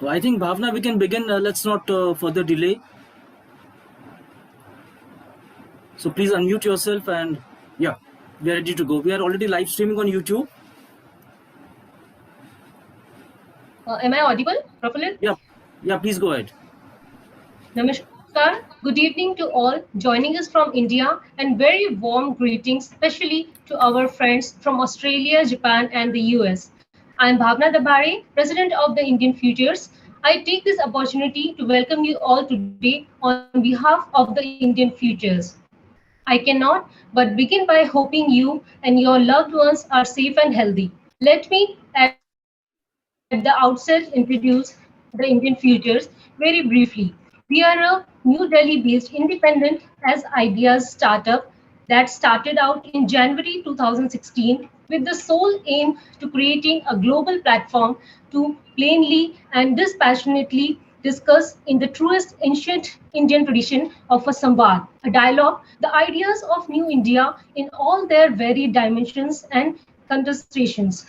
I think Bhavna, we can begin. Let's not further delay. So please unmute yourself and yeah, we are ready to go. We are already live streaming on YouTube. Am I audible properly? Yeah, please go ahead. Namaskar. Good evening to all joining us from India and very warm greetings, especially to our friends from Australia, Japan, and the US. I'm Bhavna Dabari, President of the Indian Futures. I take this opportunity to welcome you all today on behalf of the Indian Futures. I cannot but begin by hoping you and your loved ones are safe and healthy. Let me at the outset introduce the Indian Futures very briefly. We are a New Delhi based independent as ideas startup that started out in January 2016 with the sole aim to creating a global platform to plainly and dispassionately discuss in the truest ancient Indian tradition of a samvad, a dialogue, the ideas of new India in all their varied dimensions and contestations.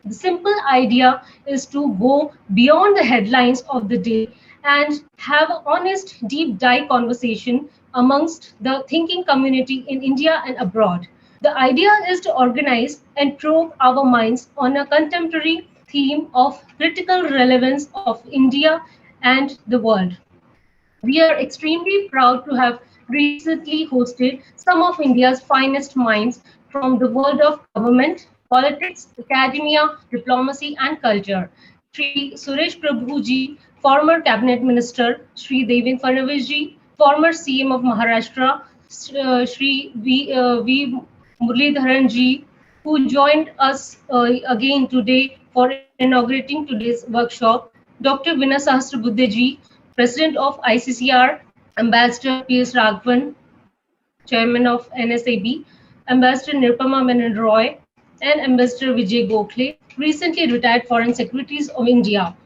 The simple idea is to go beyond the headlines of the day and have an honest, deep dive conversation amongst the thinking community in India and abroad. The idea is to organize and probe our minds on a contemporary theme of critical relevance of India and the world. We are extremely proud to have recently hosted some of India's finest minds from the world of government, politics, academia, diplomacy, and culture. Sri Suresh Prabhuji, former cabinet minister, Sri Devendra Fadnavis former CM of Maharashtra, Sri V. Muralidharan ji, who joined us again today for inaugurating today's workshop, Dr. Vinay Sahasrabuddhe ji, President of ICCR, Ambassador P.S. Raghavan, Chairman of NSAB, Ambassador Nirupama Menon Roy, and Ambassador Vijay Gokhale, recently retired Foreign Secretaries of India,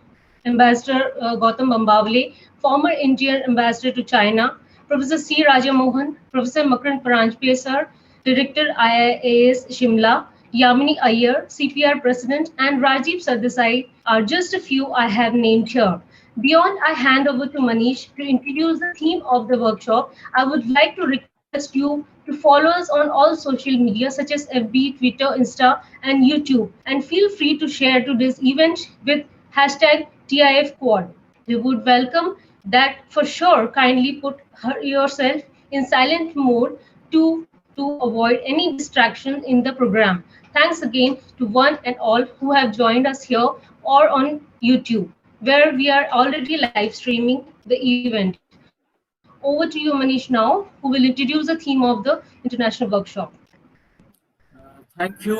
Ambassador Gautam Bambawale, former Indian Ambassador to China, Professor C. Raja Mohan, Professor Makarand Paranjpe sir, Director IIAS Shimla, Yamini Iyer, CPR President, and Rajiv Sardesai are just a few I have named here. Beyond I hand over to Manish to introduce the theme of the workshop, I would like to request you to follow us on all social media such as FB, Twitter, Insta, and YouTube. And feel free to share today's event with hashtag TIF Quad. We would welcome that for sure. Kindly put yourself in silent mode to avoid any distraction in the program. Thanks again to one and all who have joined us here or on YouTube, where we are already live streaming the event. Over to you, Manish, now, who will introduce the theme of the international workshop. Thank you,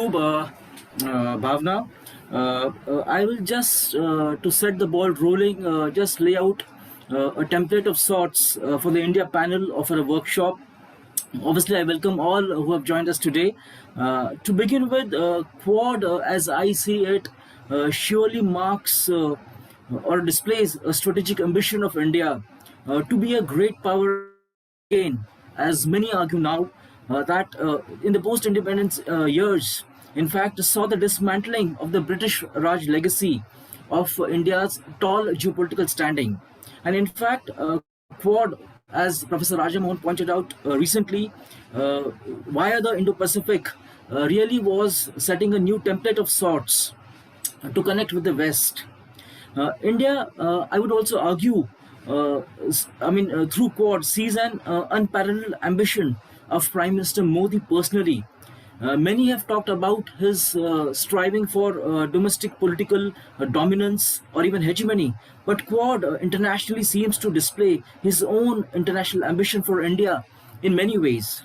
Bhavna. I will just, to set the ball rolling, just lay out a template of sorts for the India panel of our workshop. Obviously, I welcome all who have joined us today. To begin with, Quad, as I see it, surely marks or displays a strategic ambition of India to be a great power again, as many argue now, that in the post-independence years, in fact, saw the dismantling of the British Raj legacy of India's tall geopolitical standing. And in fact, Quad, as Professor Rajamohan pointed out recently, via the Indo-Pacific, really was setting a new template of sorts to connect with the West. India, I would also argue, through Quad, sees an unparalleled ambition of Prime Minister Modi personally. Many have talked about his striving for domestic political dominance or even hegemony, but Quad internationally seems to display his own international ambition for India in many ways.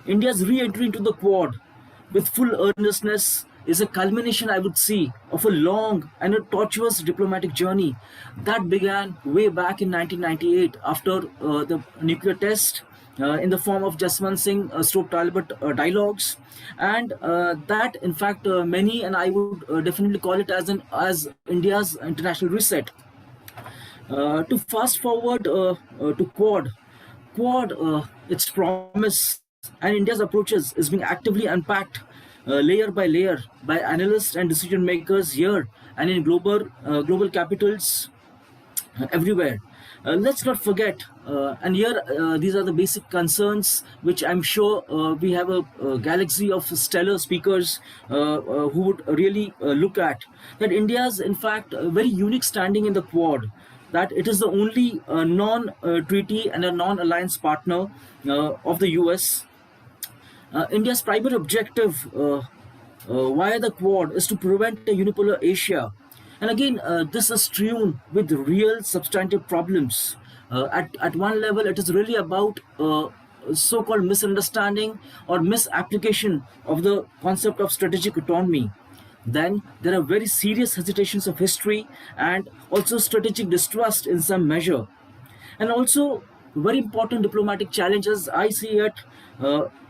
India's re-entry into the Quad with full earnestness is a culmination, I would say, of a long and a tortuous diplomatic journey that began way back in 1998 after the nuclear test in the form of Jaswant Singh Stroke Talbot dialogues, and that in fact many, and I would definitely call it as India's international reset. To fast forward to Quad, its promise and India's approaches is being actively unpacked layer by layer by analysts and decision makers here and in global capitals everywhere. Let's not forget, and here these are the basic concerns which I'm sure we have a galaxy of stellar speakers who would really look at. That India's, in fact, a very unique standing in the Quad, that it is the only non-treaty and a non-alliance partner of the US. India's primary objective via the Quad is to prevent a unipolar Asia. And again, this is strewn with real substantive problems. At one level, it is really about so called misunderstanding or misapplication of the concept of strategic autonomy. Then there are very serious hesitations of history and also strategic distrust in some measure. And also, very important diplomatic challenges I see it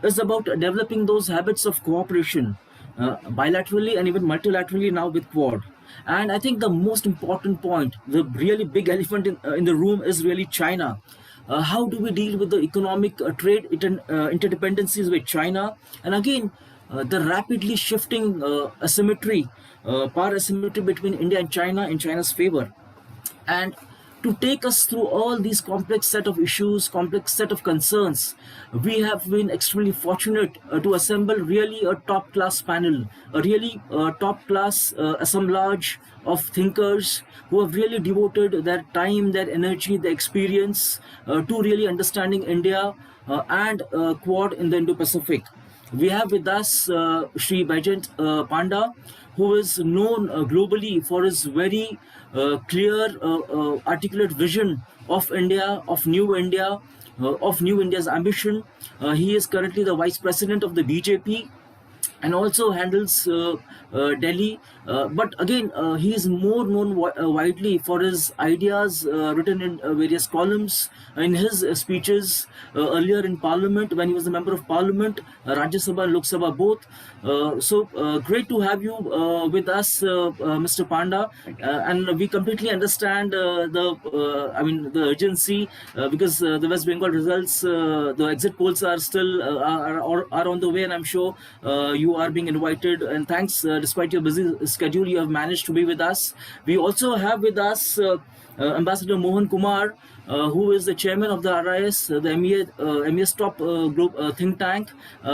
is about developing those habits of cooperation bilaterally and even multilaterally now with Quad. And I think the most important point, the really big elephant in the room, is really China. How do we deal with the economic trade interdependencies with China? And again, the rapidly shifting asymmetry, power asymmetry between India and China in China's favor. And to take us through all these complex set of issues, complex set of concerns, we have been extremely fortunate to assemble really a top-class panel, a really top-class assemblage of thinkers who have really devoted their time, their energy, their experience to really understanding India and Quad in the Indo-Pacific. We have with us Sri Bajent Panda, who is known globally for his very clear, articulate vision of India, of New India's ambition. He is currently the Vice President of the BJP and also handles Delhi. But again, he is more known widely for his ideas written in various columns, in his speeches earlier in Parliament when he was a member of Parliament, Rajya Sabha and Lok Sabha both. So great to have you with us, Mr. Panda, and we completely understand the urgency because the West Bengal results, the exit polls are still are on the way, and I'm sure you are being invited. And thanks, despite your busy schedule, you have managed to be with us. We also have with us Ambassador Mohan Kumar, who is the chairman of the RIS, the MES top group think tank.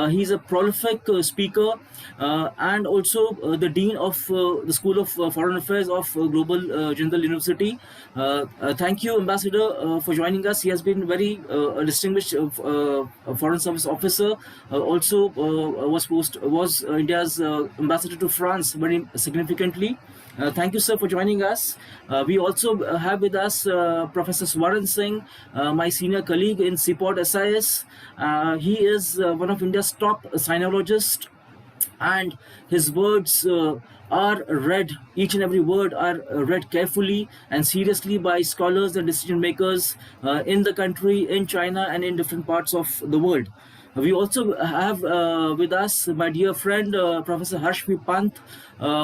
He's a prolific speaker and also the dean of the School of Foreign Affairs of Global General University. Thank you, Ambassador, for joining us. He has been very a distinguished foreign service officer. Also, was India's ambassador to France very significantly. Thank you, sir, for joining us. We also have with us Professor Swaran Singh, my senior colleague in CPOD SIS. He is one of India's top sinologists, and his words are read, each and every word are read carefully and seriously by scholars and decision makers in the country, in China, and in different parts of the world. We also have with us my dear friend Professor Harshvi Pant,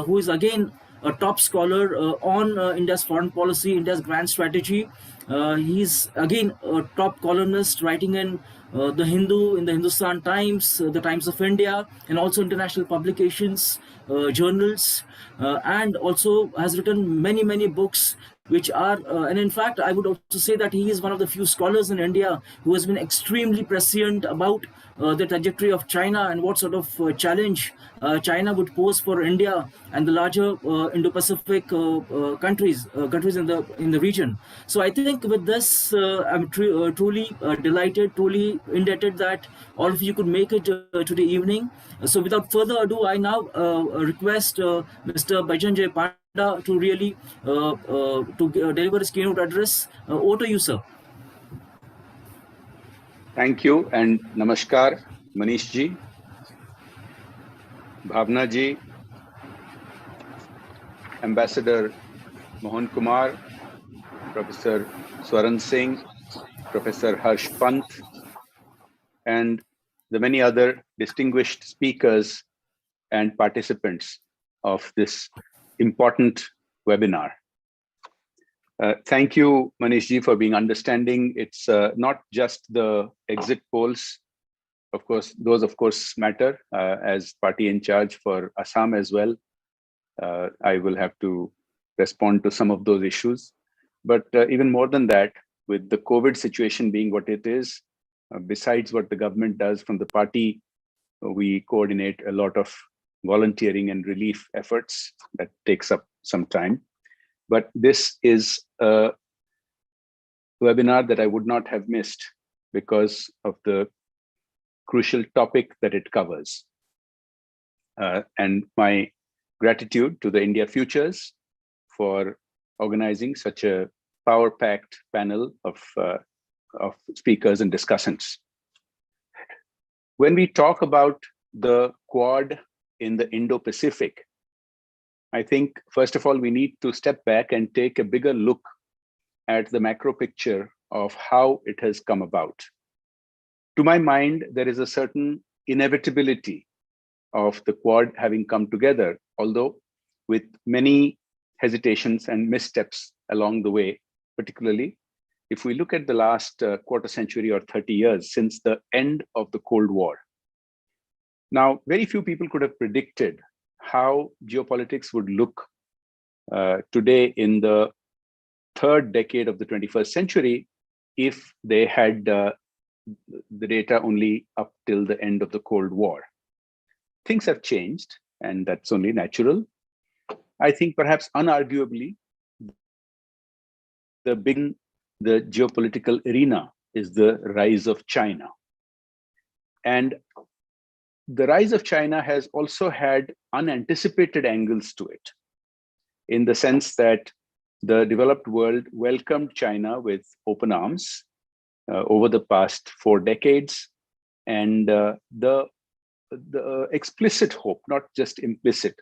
who is again a top scholar on India's foreign policy, India's grand strategy. He's again a top columnist writing in the Hindu, in the Hindustan Times, the Times of India, and also international publications, journals, and also has written many books which are, and in fact, I would also say that he is one of the few scholars in India who has been extremely prescient about the trajectory of China and what sort of challenge China would pose for India and the larger Indo-Pacific countries in the region. So I think with this, I'm truly delighted, truly indebted that all of you could make it today evening. So without further ado, I now request Mr. Baijanjay Panda to really deliver his keynote address. Over to you, sir. Thank you and namaskar, Manish ji, Bhavna ji, Ambassador Mohan Kumar, Professor Swaran Singh, Professor Harsh Pant, and the many other distinguished speakers and participants of this important webinar. Thank you, Manishji, for being understanding. It's not just the exit polls. Of course, those of course matter as party in charge for Assam as well. I will have to respond to some of those issues. But even more than that, with the COVID situation being what it is, besides what the government does from the party, we coordinate a lot of volunteering and relief efforts that takes up some time. But this is a webinar that I would not have missed because of the crucial topic that it covers. And my gratitude to the India Futures for organizing such a power-packed panel of speakers and discussants. When we talk about the Quad in the Indo-Pacific, I think, first of all, we need to step back and take a bigger look at the macro picture of how it has come about. To my mind, there is a certain inevitability of the Quad having come together, although with many hesitations and missteps along the way, particularly if we look at the last quarter century or 30 years since the end of the Cold War. Now, very few people could have predicted how geopolitics would look today in the third decade of the 21st century if they had the data only up till the end of the Cold War. Things have changed, and that's only natural. I think perhaps unarguably, the geopolitical arena is the rise of China. And the rise of China has also had unanticipated angles to it, in the sense that the developed world welcomed China with open arms over the past 4 decades. And the explicit hope, not just implicit,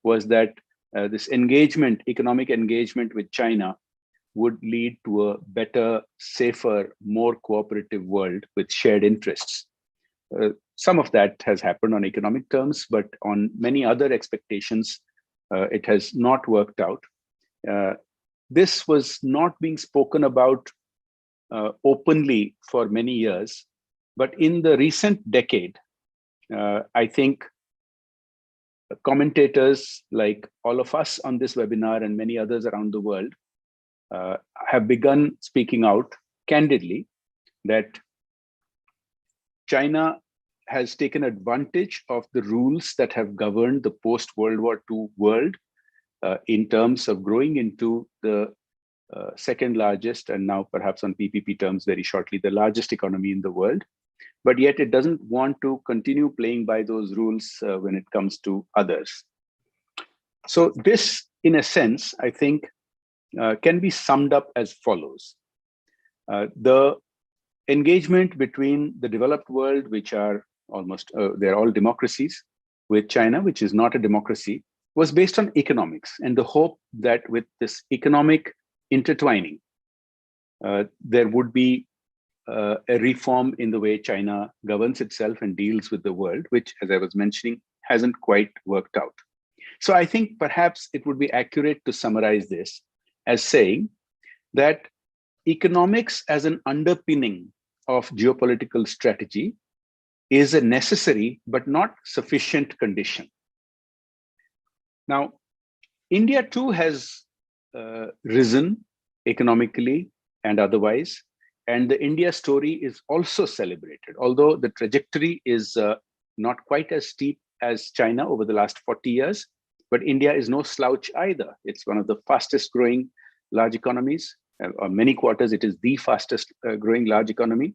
was that this engagement, economic engagement with China, would lead to a better, safer, more cooperative world with shared interests. Some of that has happened on economic terms, but on many other expectations, it has not worked out. This was not being spoken about openly for many years, but in the recent decade, I think commentators like all of us on this webinar and many others around the world have begun speaking out candidly that China has taken advantage of the rules that have governed the post-World War II world in terms of growing into the second largest, and now perhaps on PPP terms very shortly, the largest economy in the world. But yet it doesn't want to continue playing by those rules when it comes to others. So this, in a sense, I think can be summed up as follows. The engagement between the developed world, which are almost, they're all democracies, with China, which is not a democracy, was based on economics and the hope that with this economic intertwining, there would be a reform in the way China governs itself and deals with the world, which, as I was mentioning, hasn't quite worked out. So I think perhaps it would be accurate to summarize this as saying that economics as an underpinning of geopolitical strategy is a necessary but not sufficient condition. Now, India too has risen economically and otherwise, and the India story is also celebrated, although the trajectory is not quite as steep as China over the last 40 years, but India is no slouch either. It's one of the fastest growing large economies. On many quarters, it is the fastest growing large economy.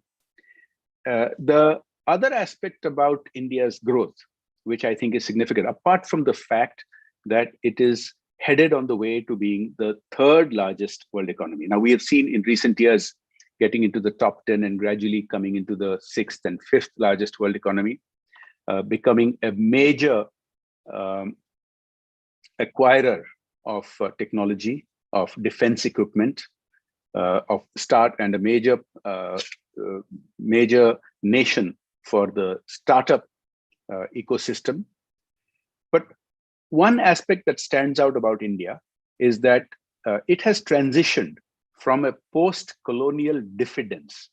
The other aspect about India's growth, which I think is significant, apart from the fact that it is headed on the way to being the third largest world economy. Now, we have seen in recent years getting into the top 10 and gradually coming into the 6th and 5th largest world economy, becoming a major acquirer of technology, of defense equipment, of start, and a major nation for the startup ecosystem. But one aspect that stands out about India is that it has transitioned from a post-colonial diffidence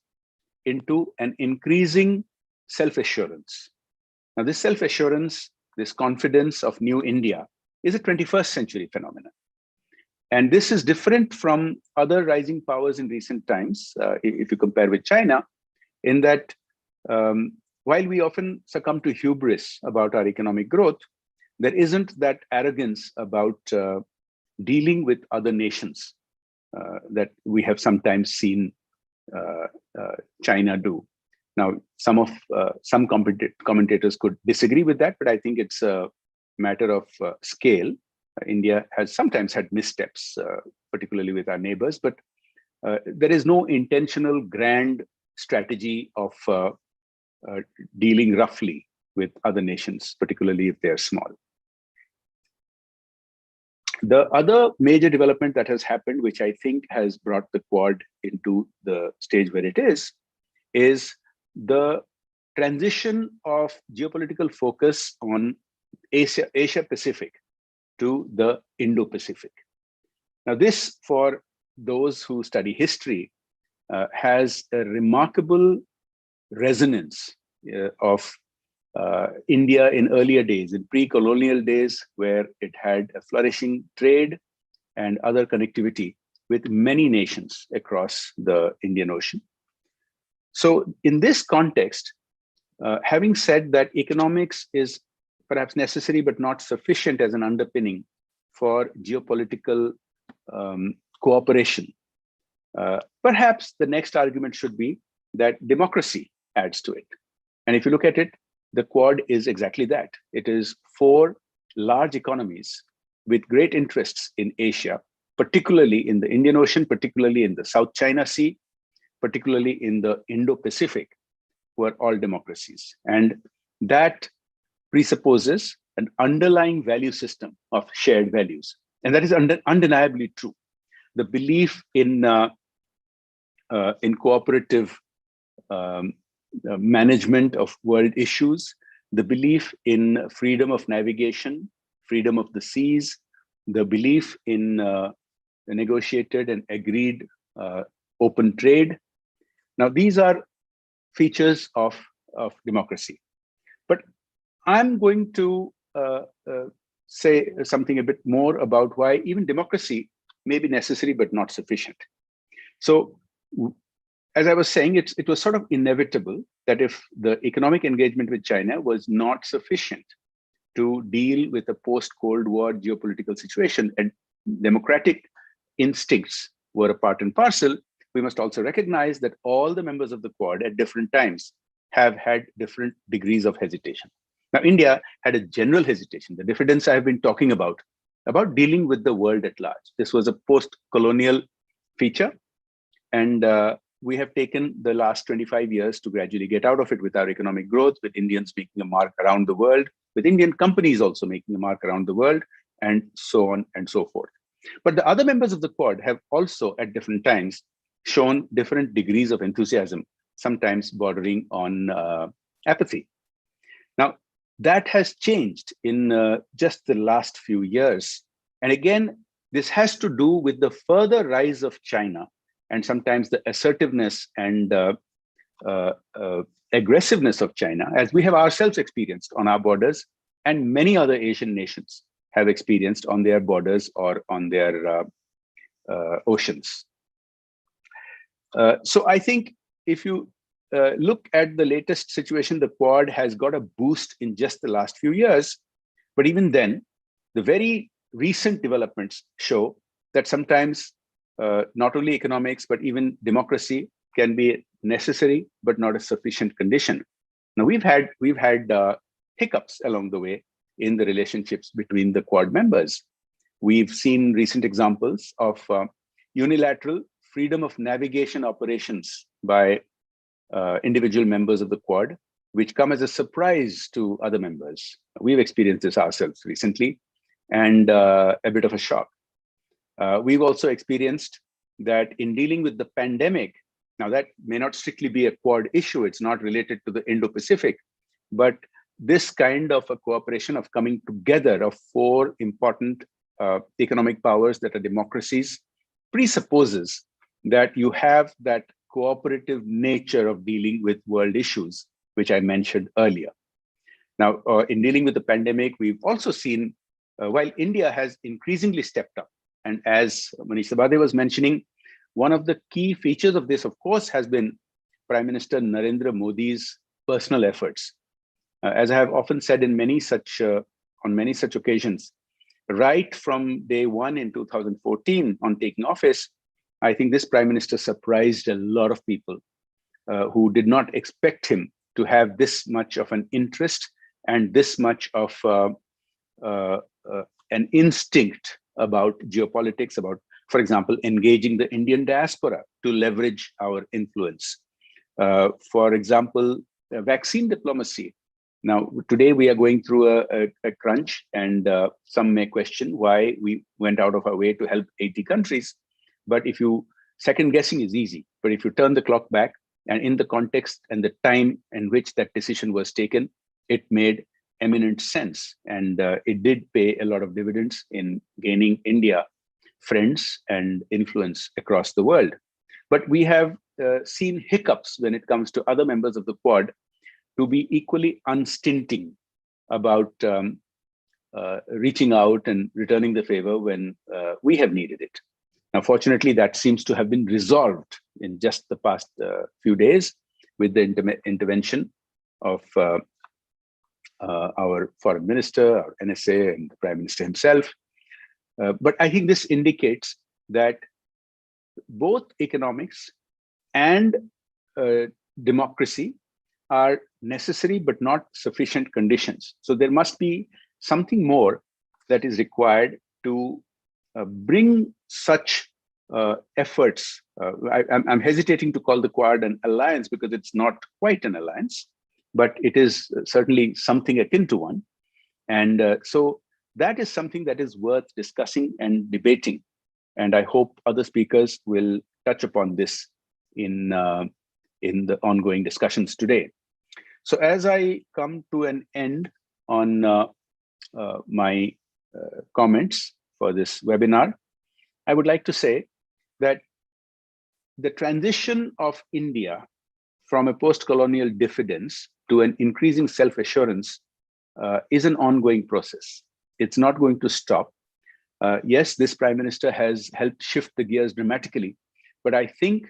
into an increasing self-assurance. Now, this self-assurance, this confidence of new India is a 21st century phenomenon. And this is different from other rising powers in recent times, if you compare with China, in that while we often succumb to hubris about our economic growth, there isn't that arrogance about dealing with other nations that we have sometimes seen China do. Now, some commentators could disagree with that, but I think it's a matter of scale. India has sometimes had missteps, particularly with our neighbors, but there is no intentional grand strategy of dealing roughly with other nations, particularly if they're small. The other major development that has happened, which I think has brought the Quad into the stage where it is the transition of geopolitical focus on Asia-Pacific to the Indo-Pacific. Now, this, for those who study history, has a remarkable resonance of India in earlier days, in pre-colonial days, where it had a flourishing trade and other connectivity with many nations across the Indian Ocean. So in this context, having said that economics is perhaps necessary but not sufficient as an underpinning for geopolitical cooperation, perhaps the next argument should be that democracy adds to it. And if you look at it, the Quad is exactly that. It is 4 large economies with great interests in Asia, particularly in the Indian Ocean, particularly in the South China Sea, particularly in the Indo-Pacific, who are all democracies. And that presupposes an underlying value system of shared values. And that is undeniably true. The belief in cooperative management of world issues, the belief in freedom of navigation, freedom of the seas, the belief in negotiated and agreed open trade. Now, these are features of democracy. But I'm going to say something a bit more about why even democracy may be necessary but not sufficient. So, as I was saying, it was sort of inevitable that if the economic engagement with China was not sufficient to deal with a post-Cold War geopolitical situation, and democratic instincts were a part and parcel, we must also recognize that all the members of the Quad at different times have had different degrees of hesitation. Now, India had a general hesitation, the diffidence I have been talking about dealing with the world at large. This was a post-colonial feature, and we have taken the last 25 years to gradually get out of it with our economic growth, with Indians making a mark around the world, with Indian companies also making a mark around the world, and so on and so forth. But the other members of the Quad have also at different times shown different degrees of enthusiasm, sometimes bordering on apathy. Now, that has changed in just the last few years. And again, this has to do with the further rise of China and sometimes the assertiveness and aggressiveness of China, as we have ourselves experienced on our borders, and many other Asian nations have experienced on their borders or on their oceans. So I think if you look at the latest situation, the Quad has got a boost in just the last few years. But even then, the very recent developments show that sometimes not only economics, but even democracy can be necessary, but not a sufficient condition. Now, we've had hiccups along the way in the relationships between the Quad members. We've seen recent examples of unilateral freedom of navigation operations by individual members of the Quad, which come as a surprise to other members. We've experienced this ourselves recently, and a bit of a shock. We've also experienced that in dealing with the pandemic, Now, that may not strictly be a Quad issue. It's not related to the Indo-Pacific, but this kind of a cooperation of coming together of four important economic powers that are democracies presupposes that you have that cooperative nature of dealing with world issues, which I mentioned earlier. Now, in dealing with the pandemic, we've also seen, while India has increasingly stepped up, and as Manish Sabade was mentioning, one of the key features of this, of course, has been Prime Minister Narendra Modi's personal efforts. As I have often said in on many such occasions, right from day one in 2014 on taking office, I think this Prime Minister surprised a lot of people who did not expect him to have this much of an interest and this much of an instinct about geopolitics, about, for example, engaging the Indian diaspora to leverage our influence. For example, vaccine diplomacy. Now, today we are going through a crunch, and some may question why we went out of our way to help 80 countries. But if you, second guessing is easy, but if you turn the clock back and in the context and the time in which that decision was taken, it made eminent sense. And it did pay a lot of dividends in gaining India friends and influence across the world. But we have seen hiccups when it comes to other members of the Quad to be equally unstinting about reaching out and returning the favor when we have needed it. Now, fortunately, that seems to have been resolved in just the past few days with the intervention of our foreign minister, our NSA, and the Prime Minister himself. But I think this indicates that both economics and democracy are necessary but not sufficient conditions. So there must be something more that is required to bring such efforts. I'm hesitating to call the Quad an alliance because it's not quite an alliance, but it is certainly something akin to one. And so that is something that is worth discussing and debating. And I hope other speakers will touch upon this in the ongoing discussions today. So as I come to an end on my comments for this webinar, I would like to say that the transition of India from a post-colonial diffidence to an increasing self-assurance is an ongoing process. It's not going to stop. Yes, this Prime Minister has helped shift the gears dramatically, but I think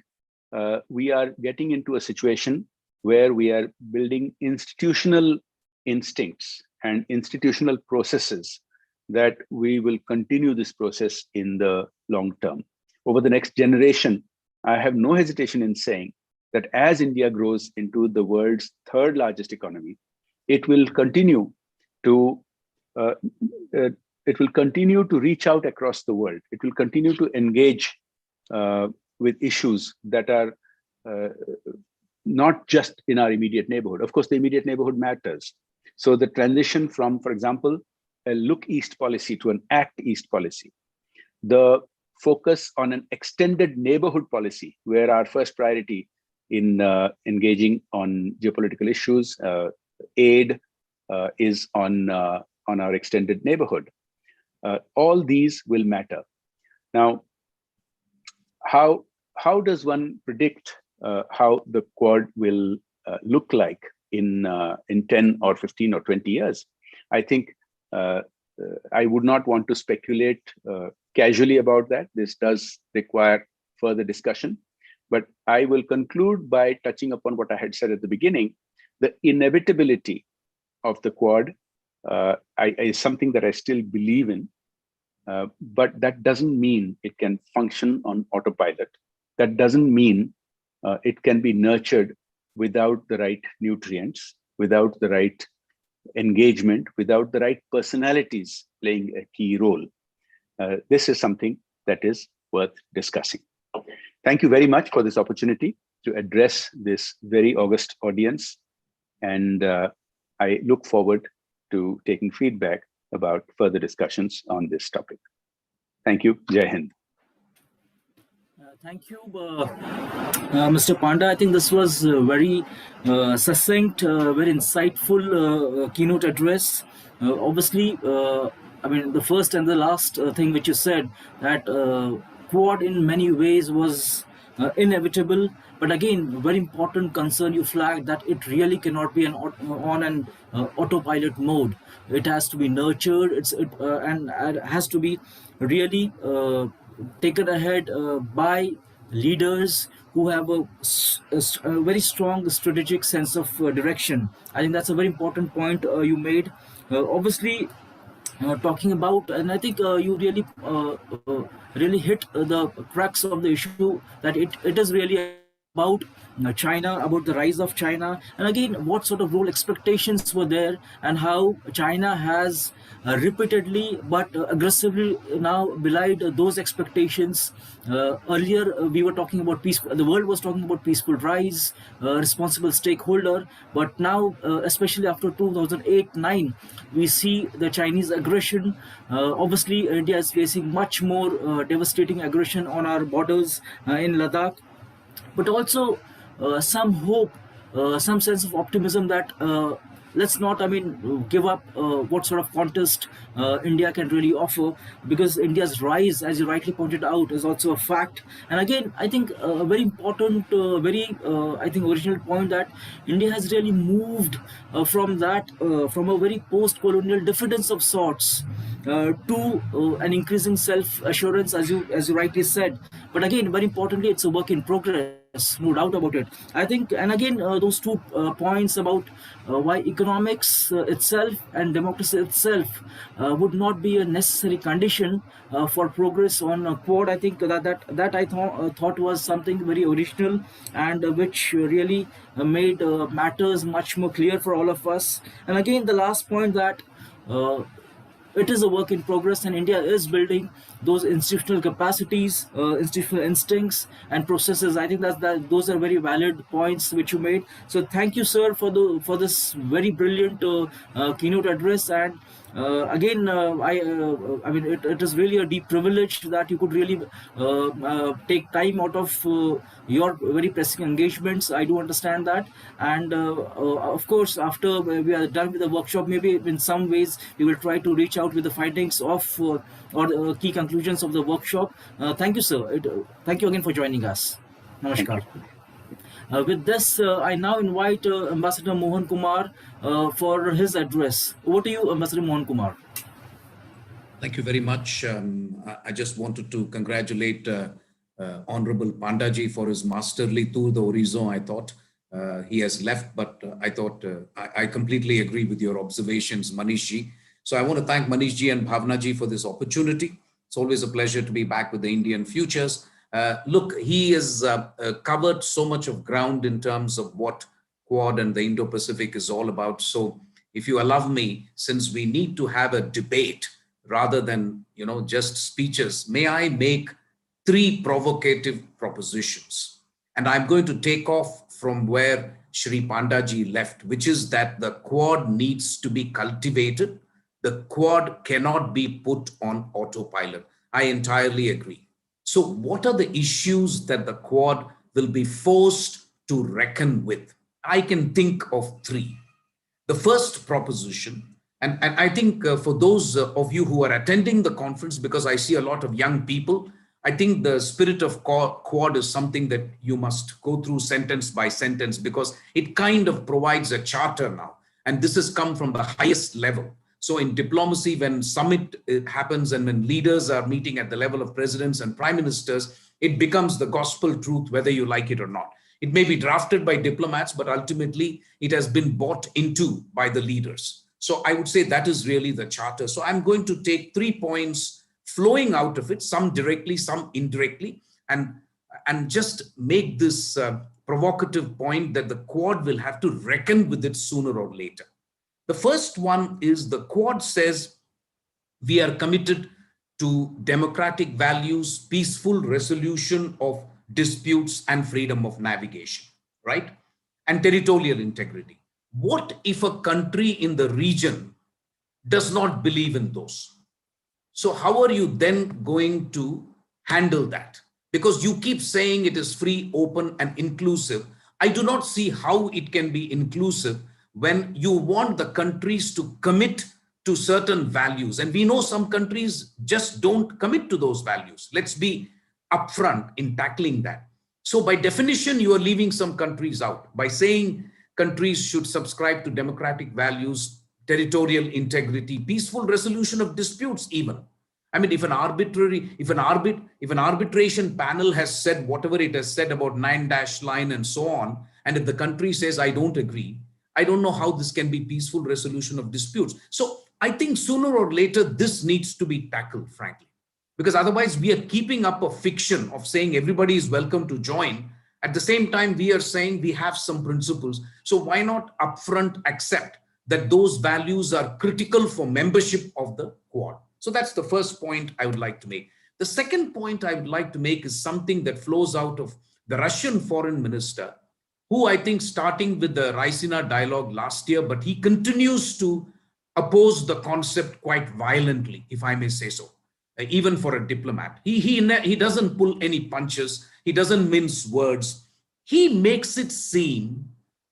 we are getting into a situation where we are building institutional instincts and institutional processes that we will continue this process in the long term. Over the next generation, I have no hesitation in saying that as India grows into the world's third largest economy, it will continue to reach out across the world. It will continue to engage with issues that are not just in our immediate neighborhood. Of course, the immediate neighborhood matters. So the transition from, for example, a look east policy to an act east policy, the focus on an extended neighborhood policy, where our first priority in engaging on geopolitical issues, aid is on our extended neighborhood. All these will matter. Now, how does one predict how the Quad will look like in 10 or 15 or 20 years? I think I would not want to speculate casually about that. This does require further discussion, but I will conclude by touching upon what I had said at the beginning. The inevitability of the Quad is something that I still believe in, but that doesn't mean it can function on autopilot. That doesn't mean it can be nurtured without the right nutrients, without the right engagement, without the right personalities playing a key role. This is something that is worth discussing. Thank you very much for this opportunity to address this very august audience. And I look forward to taking feedback about further discussions on this topic. Thank you. Jai Hind. Thank you, Mr. Panda. I think this was very succinct, very insightful keynote address. Obviously, I mean, the first and the last thing which you said, that Quad in many ways was inevitable, but again, very important concern you flagged, that it really cannot be on an autopilot mode. It has to be nurtured. And it has to be really taken ahead by leaders who have a very strong strategic sense of direction. I think that's a very important point you made. Obviously, talking about, and I think you really hit the crux of the issue, that it is really about China, about the rise of China, and again, what sort of role expectations were there, and how China has repeatedly but aggressively now belied those expectations. Earlier, we were talking about peaceful. The world was talking about peaceful rise, responsible stakeholder, but now, especially after 2008-9, we see the Chinese aggression. Obviously, India is facing much more devastating aggression on our borders in Ladakh, but also some hope, some sense of optimism that let's not, I mean, give up what sort of contest India can really offer, because India's rise, as you rightly pointed out, is also a fact. And again, I think a very important, I think, original point, that India has really moved from a very post-colonial diffidence of sorts to an increasing self-assurance, as you rightly said. But again, very importantly, it's a work in progress, no doubt about it. I think, and again, those two points about why economics itself and democracy itself would not be a necessary condition for progress on Quad. I think that I thought was something very original, and which really made matters much more clear for all of us. And again, the last point, that uh, it is a work in progress, and India is building those institutional capacities, institutional instincts and processes. I think that those are very valid points which you made. So thank you, sir, for this very brilliant keynote address. And again, I mean, it is really a deep privilege that you could really take time out of your very pressing engagements. I do understand that. And of course, after we are done with the workshop, maybe in some ways we will try to reach out with the findings of or key conclusions of the workshop. Thank you, sir. Thank you again for joining us. Thank Namaskar. you. With this, I now invite Ambassador Mohan Kumar for his address. Over to you, Ambassador Mohan Kumar. Thank you very much. I just wanted to congratulate Honorable Pandaji for his masterly tour d'horizon. I thought he has left, but I thought I completely agree with your observations, Manishji. So I want to thank Manishji and Bhavnaji for this opportunity. It's always a pleasure to be back with the Indian Futures. Look, he has covered so much of ground in terms of what Quad and the Indo-Pacific is all about. So if you allow me, since we need to have a debate rather than, just speeches, may I make 3 provocative propositions? And I'm going to take off from where Shri Pandaji left, which is that the Quad needs to be cultivated. The Quad cannot be put on autopilot. I entirely agree. So what are the issues that the Quad will be forced to reckon with? I can think of 3. The first proposition, and I think for those of you who are attending the conference, because I see a lot of young people, I think the spirit of Quad is something that you must go through sentence by sentence, because it kind of provides a charter now. And this has come from the highest level. So in diplomacy, when summit happens and when leaders are meeting at the level of presidents and prime ministers, it becomes the gospel truth, whether you like it or not. It may be drafted by diplomats, but ultimately it has been bought into by the leaders. So I would say that is really the charter. So I'm going to take 3 points flowing out of it, some directly, some indirectly, and just make this provocative point that the Quad will have to reckon with it sooner or later. The first one is the Quad says we are committed to democratic values, peaceful resolution of disputes and freedom of navigation, right? And territorial integrity. What if a country in the region does not believe in those? So how are you then going to handle that? because you keep saying it is free, open, and inclusive. I do not see how it can be inclusive when you want the countries to commit to certain values. And we know some countries just don't commit to those values. Let's be upfront in tackling that. So by definition, you are leaving some countries out by saying countries should subscribe to democratic values, territorial integrity, peaceful resolution of disputes even. I mean, if an arbitration panel has said whatever it has said about 9-dash line and so on, and if the country says, I don't agree, I don't know how this can be peaceful resolution of disputes. So I think sooner or later, this needs to be tackled, frankly, because otherwise we are keeping up a fiction of saying everybody is welcome to join. At the same time, we are saying we have some principles. So why not upfront accept that those values are critical for membership of the Quad? So that's the first point I would like to make. The second point I would like to make is something that flows out of the Russian foreign minister, who I think starting with the Raisina dialogue last year, but he continues to oppose the concept quite violently, if I may say so, even for a diplomat. He doesn't pull any punches. He doesn't mince words. He makes it seem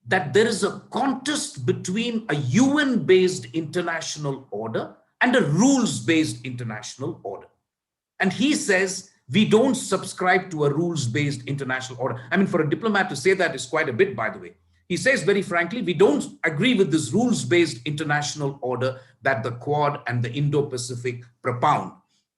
that there is a contest between a UN-based international order and a rules-based international order. And he says, we don't subscribe to a rules-based international order. I mean, for a diplomat to say that is quite a bit, by the way. He says very frankly, we don't agree with this rules-based international order that the Quad and the Indo-Pacific propound.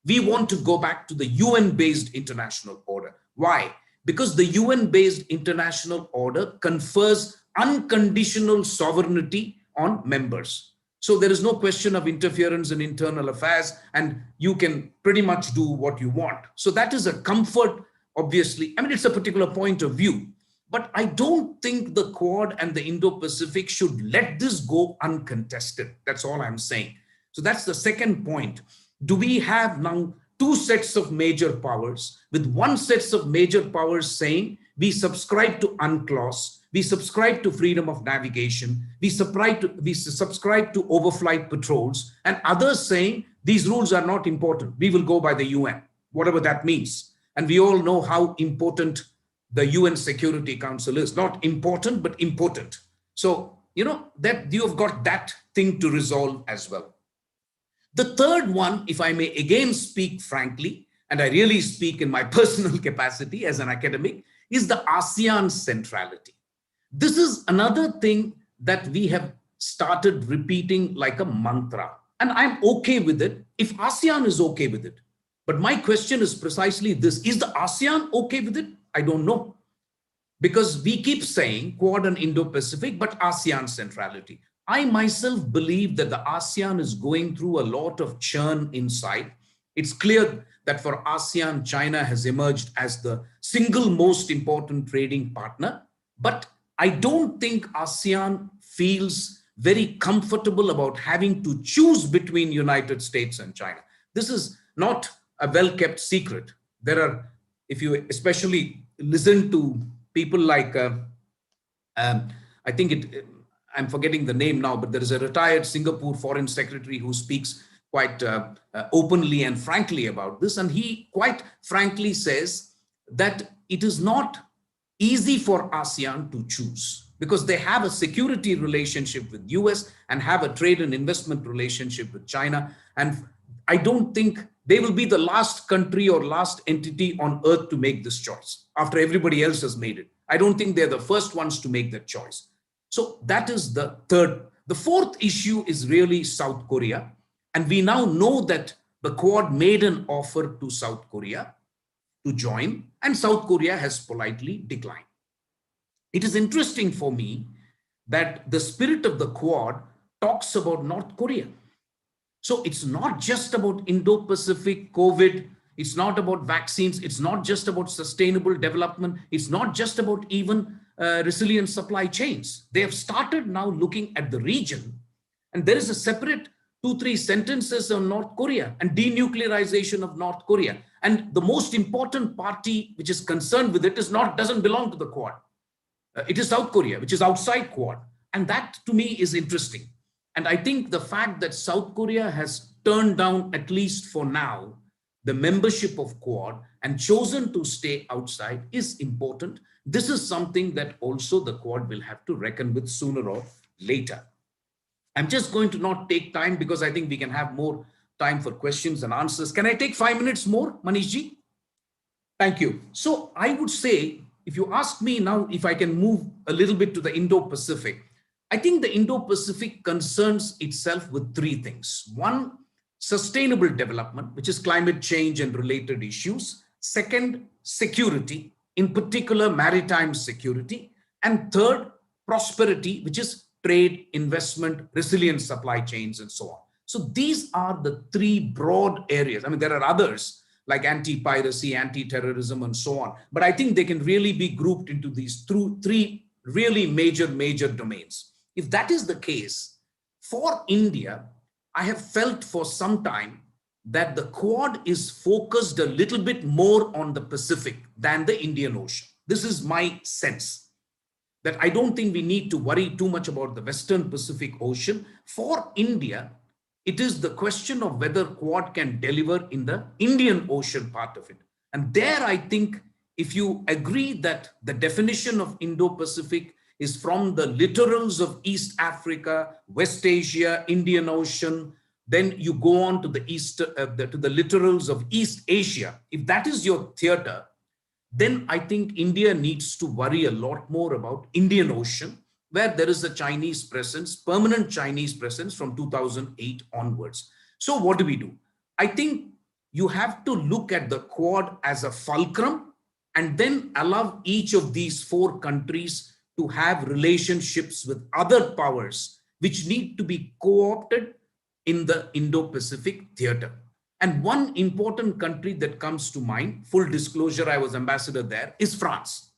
We want to go back to the UN-based international order. Why? Because the UN-based international order confers unconditional sovereignty on members. So there is no question of interference in internal affairs, and you can pretty much do what you want. So that is a comfort, obviously. I mean, it's a particular point of view, but I don't think the Quad and the Indo-Pacific should let this go uncontested. That's all I'm saying. So that's the second point. Do we have now two sets of major powers, with one set of major powers saying we subscribe to UNCLOS, we subscribe to freedom of navigation, we subscribe to overflight patrols, and others saying these rules are not important, we will go by the UN, whatever that means. And we all know how important the UN Security Council is. Not important, but important. So, you know, that you have got that thing to resolve as well. The third one, if I may again speak frankly, and I really speak in my personal capacity as an academic, is the ASEAN centrality. This is another thing that we have started repeating like a mantra, and I'm okay with it if ASEAN is okay with it. But my question is precisely this: is the ASEAN okay with it? I don't know, because we keep saying Quad and Indo-Pacific, but ASEAN centrality. I myself believe that the ASEAN is going through a lot of churn inside. It's clear that for ASEAN, China has emerged as the single most important trading partner, but I don't think ASEAN feels very comfortable about having to choose between United States and China. This is not a well-kept secret. There are, if you especially listen to people like, I think I'm forgetting the name now, but there is a retired Singapore foreign secretary who speaks quite openly and frankly about this. And he quite frankly says that it is not easy for ASEAN to choose, because they have a security relationship with US and have a trade and investment relationship with China. And I don't think they will be the last country or last entity on earth to make this choice after everybody else has made it. I don't think they're the first ones to make that choice. So that is the third. The fourth issue is really South Korea. And we now know that the Quad made an offer to South Korea to join, and South Korea has politely declined. It is interesting for me that the spirit of the Quad talks about North Korea. So it's not just about Indo-Pacific, COVID, it's not about vaccines, it's not just about sustainable development, it's not just about even resilient supply chains. They have started now looking at the region, and there is a separate 2-3 sentences on North Korea and denuclearization of North Korea. And the most important party which is concerned with it doesn't belong to the Quad. It is South Korea, which is outside Quad. And that to me is interesting. And I think the fact that South Korea has turned down, at least for now, the membership of Quad and chosen to stay outside is important. This is something that also the Quad will have to reckon with sooner or later. I'm just going to not take time because I think we can have more time for questions and answers. Can I take 5 minutes more, Manishji? Thank you. So I would say, if you ask me now, if I can move a little bit to the Indo-Pacific, I think the Indo-Pacific concerns itself with three things. One, sustainable development, which is climate change and related issues. Second, security, in particular maritime security. And third, prosperity, which is trade, investment, resilient supply chains, and so on. So these are the three broad areas. I mean, there are others like anti-piracy, anti-terrorism, and so on. But I think they can really be grouped into these three really major domains. If that is the case, for India, I have felt for some time that the Quad is focused a little bit more on the Pacific than the Indian Ocean. This is my sense, that I don't think we need to worry too much about the Western Pacific Ocean. For India, it is the question of whether Quad can deliver in the Indian Ocean part of it. And there, I think, if you agree that the definition of Indo-Pacific is from the littorals of East Africa, West Asia, Indian Ocean, then you go on to the littorals of East Asia. If that is your theater, then I think India needs to worry a lot more about Indian Ocean, where there is a Chinese presence, permanent Chinese presence from 2008 onwards. So what do? I think you have to look at the Quad as a fulcrum and then allow each of these four countries to have relationships with other powers which need to be co-opted in the Indo-Pacific theater. And one important country that comes to mind, full disclosure, I was ambassador there, is France.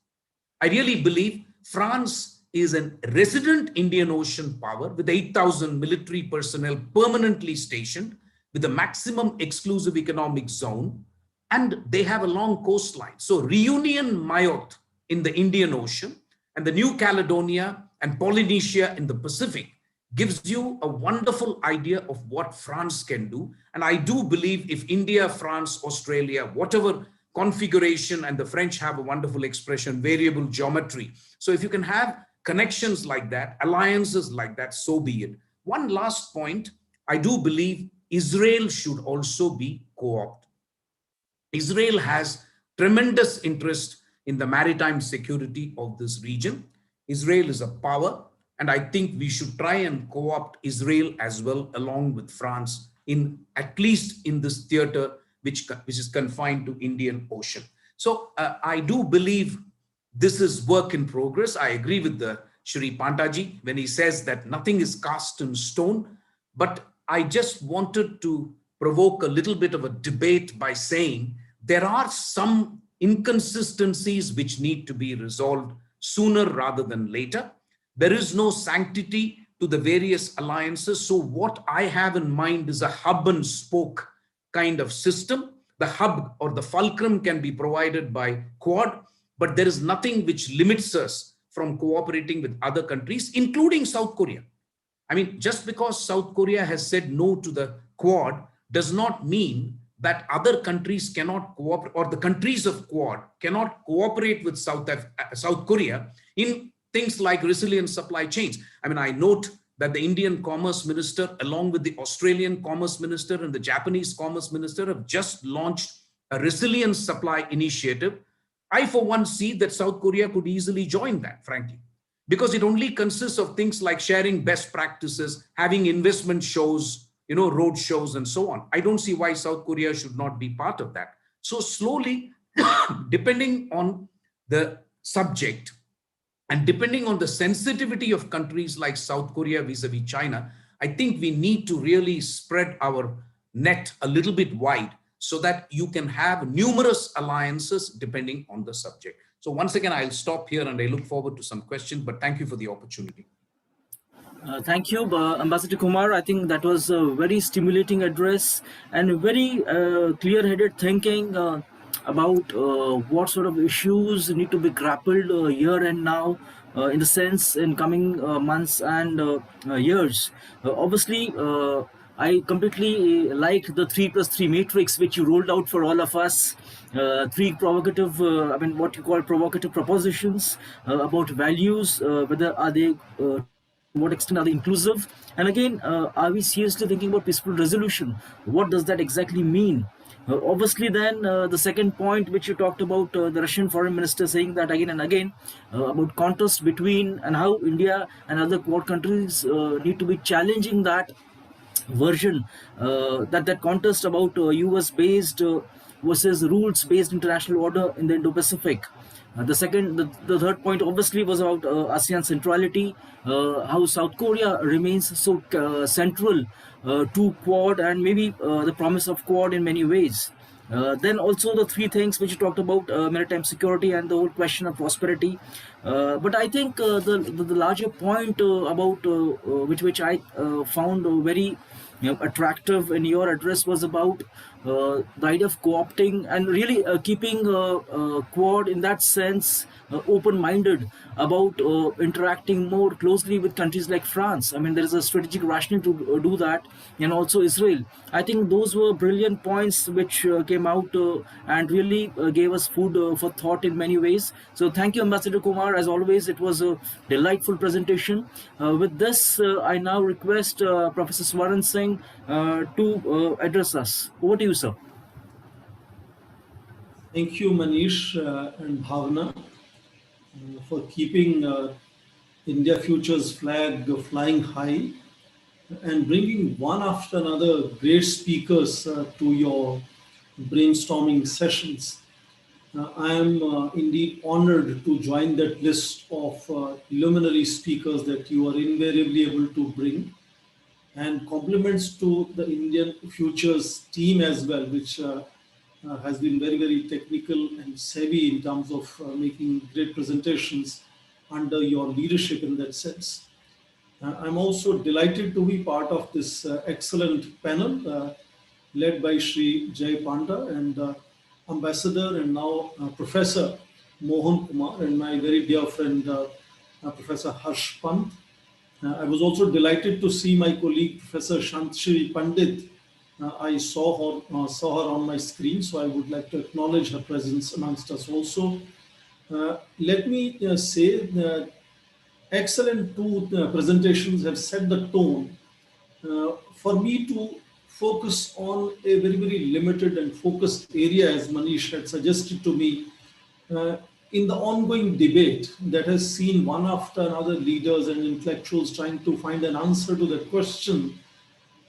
I really believe France is a resident Indian Ocean power with 8,000 military personnel permanently stationed with a maximum exclusive economic zone, and they have a long coastline. So Reunion, Mayotte in the Indian Ocean and the New Caledonia and Polynesia in the Pacific gives you a wonderful idea of what France can do. And I do believe if India, France, Australia, whatever configuration, and the French have a wonderful expression, variable geometry. So if you can have connections like that, alliances like that, so be it. One last point, I do believe Israel should also be co-opted. Israel has tremendous interest in the maritime security of this region. Israel is a power, and I think we should try and co-opt Israel as well, along with France, in at least in this theater, which is confined to Indian Ocean. So I do believe this is work in progress. I agree with the Shri Pandaji when he says that nothing is cast in stone, but I just wanted to provoke a little bit of a debate by saying there are some inconsistencies which need to be resolved sooner rather than later. There is no sanctity to the various alliances. So what I have in mind is a hub and spoke kind of system. The hub or the fulcrum can be provided by Quad, but there is nothing which limits us from cooperating with other countries, including South Korea. I mean, just because South Korea has said no to the Quad does not mean that other countries cannot cooperate, or the countries of Quad cannot cooperate with South Korea in things like resilient supply chains. I mean, I note that the Indian Commerce Minister, along with the Australian Commerce Minister and the Japanese Commerce Minister, have just launched a resilient supply initiative. I, for one, see that South Korea could easily join that, frankly, because it only consists of things like sharing best practices, having investment shows, road shows, and so on. I don't see why South Korea should not be part of that. So slowly, depending on the subject, and depending on the sensitivity of countries like South Korea vis-a-vis China, I think we need to really spread our net a little bit wide so that you can have numerous alliances depending on the subject. So once again, I'll stop here and I look forward to some questions, but thank you for the opportunity. Thank you, Ambassador Kumar. I think that was a very stimulating address and very clear-headed thinking about what sort of issues need to be grappled here and now, in the sense in coming months and years. Obviously, I completely like the 3+3 matrix which you rolled out for all of us. Three provocative, what you call provocative propositions about values, whether are they, to what extent are they inclusive? And again, are we seriously thinking about peaceful resolution? What does that exactly mean? Obviously, then the second point which you talked about, the Russian foreign minister saying that again and again about contrast between and how India and other Quad countries need to be challenging that version, that contest about US based versus rules based international order in the Indo-Pacific. The third point obviously was about ASEAN centrality, how South Korea remains so central to Quad, and maybe the promise of Quad in many ways. Then also the three things which you talked about, maritime security and the whole question of prosperity. But I think the larger point about which I found very attractive in your address was about the idea of co-opting and really keeping Quad in that sense open-minded about interacting more closely with countries like France. I mean, there is a strategic rationale to do that, and also Israel. I think those were brilliant points which came out and really gave us food for thought in many ways. So thank you, Ambassador Kumar. As always, it was a delightful presentation. With this, I now request Professor Swaran Singh to address us. Over to you, sir. Thank you, Manish and Bhavna, for keeping India Future's flag flying high and bringing one after another great speakers to your brainstorming sessions. I am indeed honored to join that list of luminary speakers that you are invariably able to bring, and compliments to the Indian Futures team as well, which has been very, very technical and savvy in terms of making great presentations under your leadership in that sense. I'm also delighted to be part of this excellent panel led by Shri Jay Panda and Ambassador and now Professor Mohan Kumar and my very dear friend Professor Harsh Pant. I was also delighted to see my colleague Professor Shantashri Pandit. I saw her on my screen, so I would like to acknowledge her presence amongst us also. Let me say that excellent two presentations have set the tone for me to focus on a very, very limited and focused area, as Manish had suggested to me, in the ongoing debate that has seen one after another leaders and intellectuals trying to find an answer to that question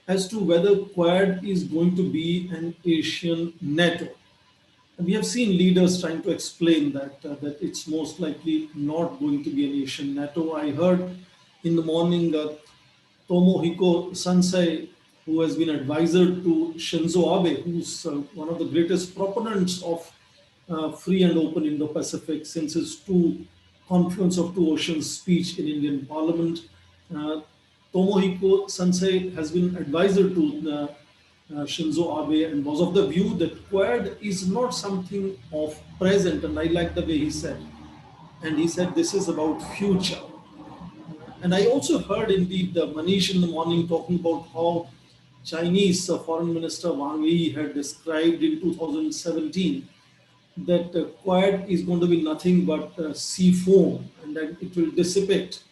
as to whether Quad is going to be an Asian NATO. And we have seen leaders trying to explain that it's most likely not going to be an Asian NATO. I heard in the morning Tomohiko Sansei, who has been advisor to Shinzo Abe, who's one of the greatest proponents of free and open Indo-Pacific since his confluence of two oceans speech in Indian Parliament. Tomohiko Sansei has been advisor to Shinzo Abe and was of the view that Quad is not something of present, and I like the way he said. And he said this is about future. And I also heard indeed Manish in the morning talking about how Chinese Foreign Minister Wang Yi had described in 2017 that Quad is going to be nothing but sea foam and that it will dissipate.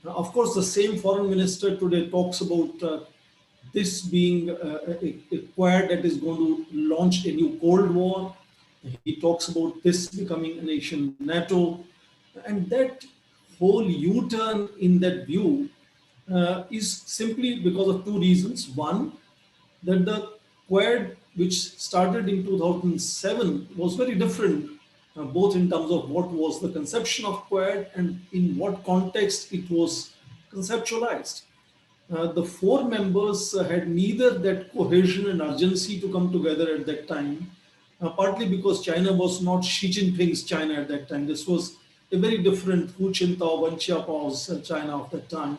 Of course, the same foreign minister today talks about this being a Quad that is going to launch a new Cold War. He talks about this becoming a nation NATO. And that whole U-turn in that view is simply because of two reasons. One, that the Quad, which started in 2007, was very different, both in terms of what was the conception of Quad and in what context it was conceptualized. The four members had neither that cohesion and urgency to come together at that time, partly because China was not Xi Jinping's China at that time. This was a very different Hu Jintao, Wen Jiabao's China of that time.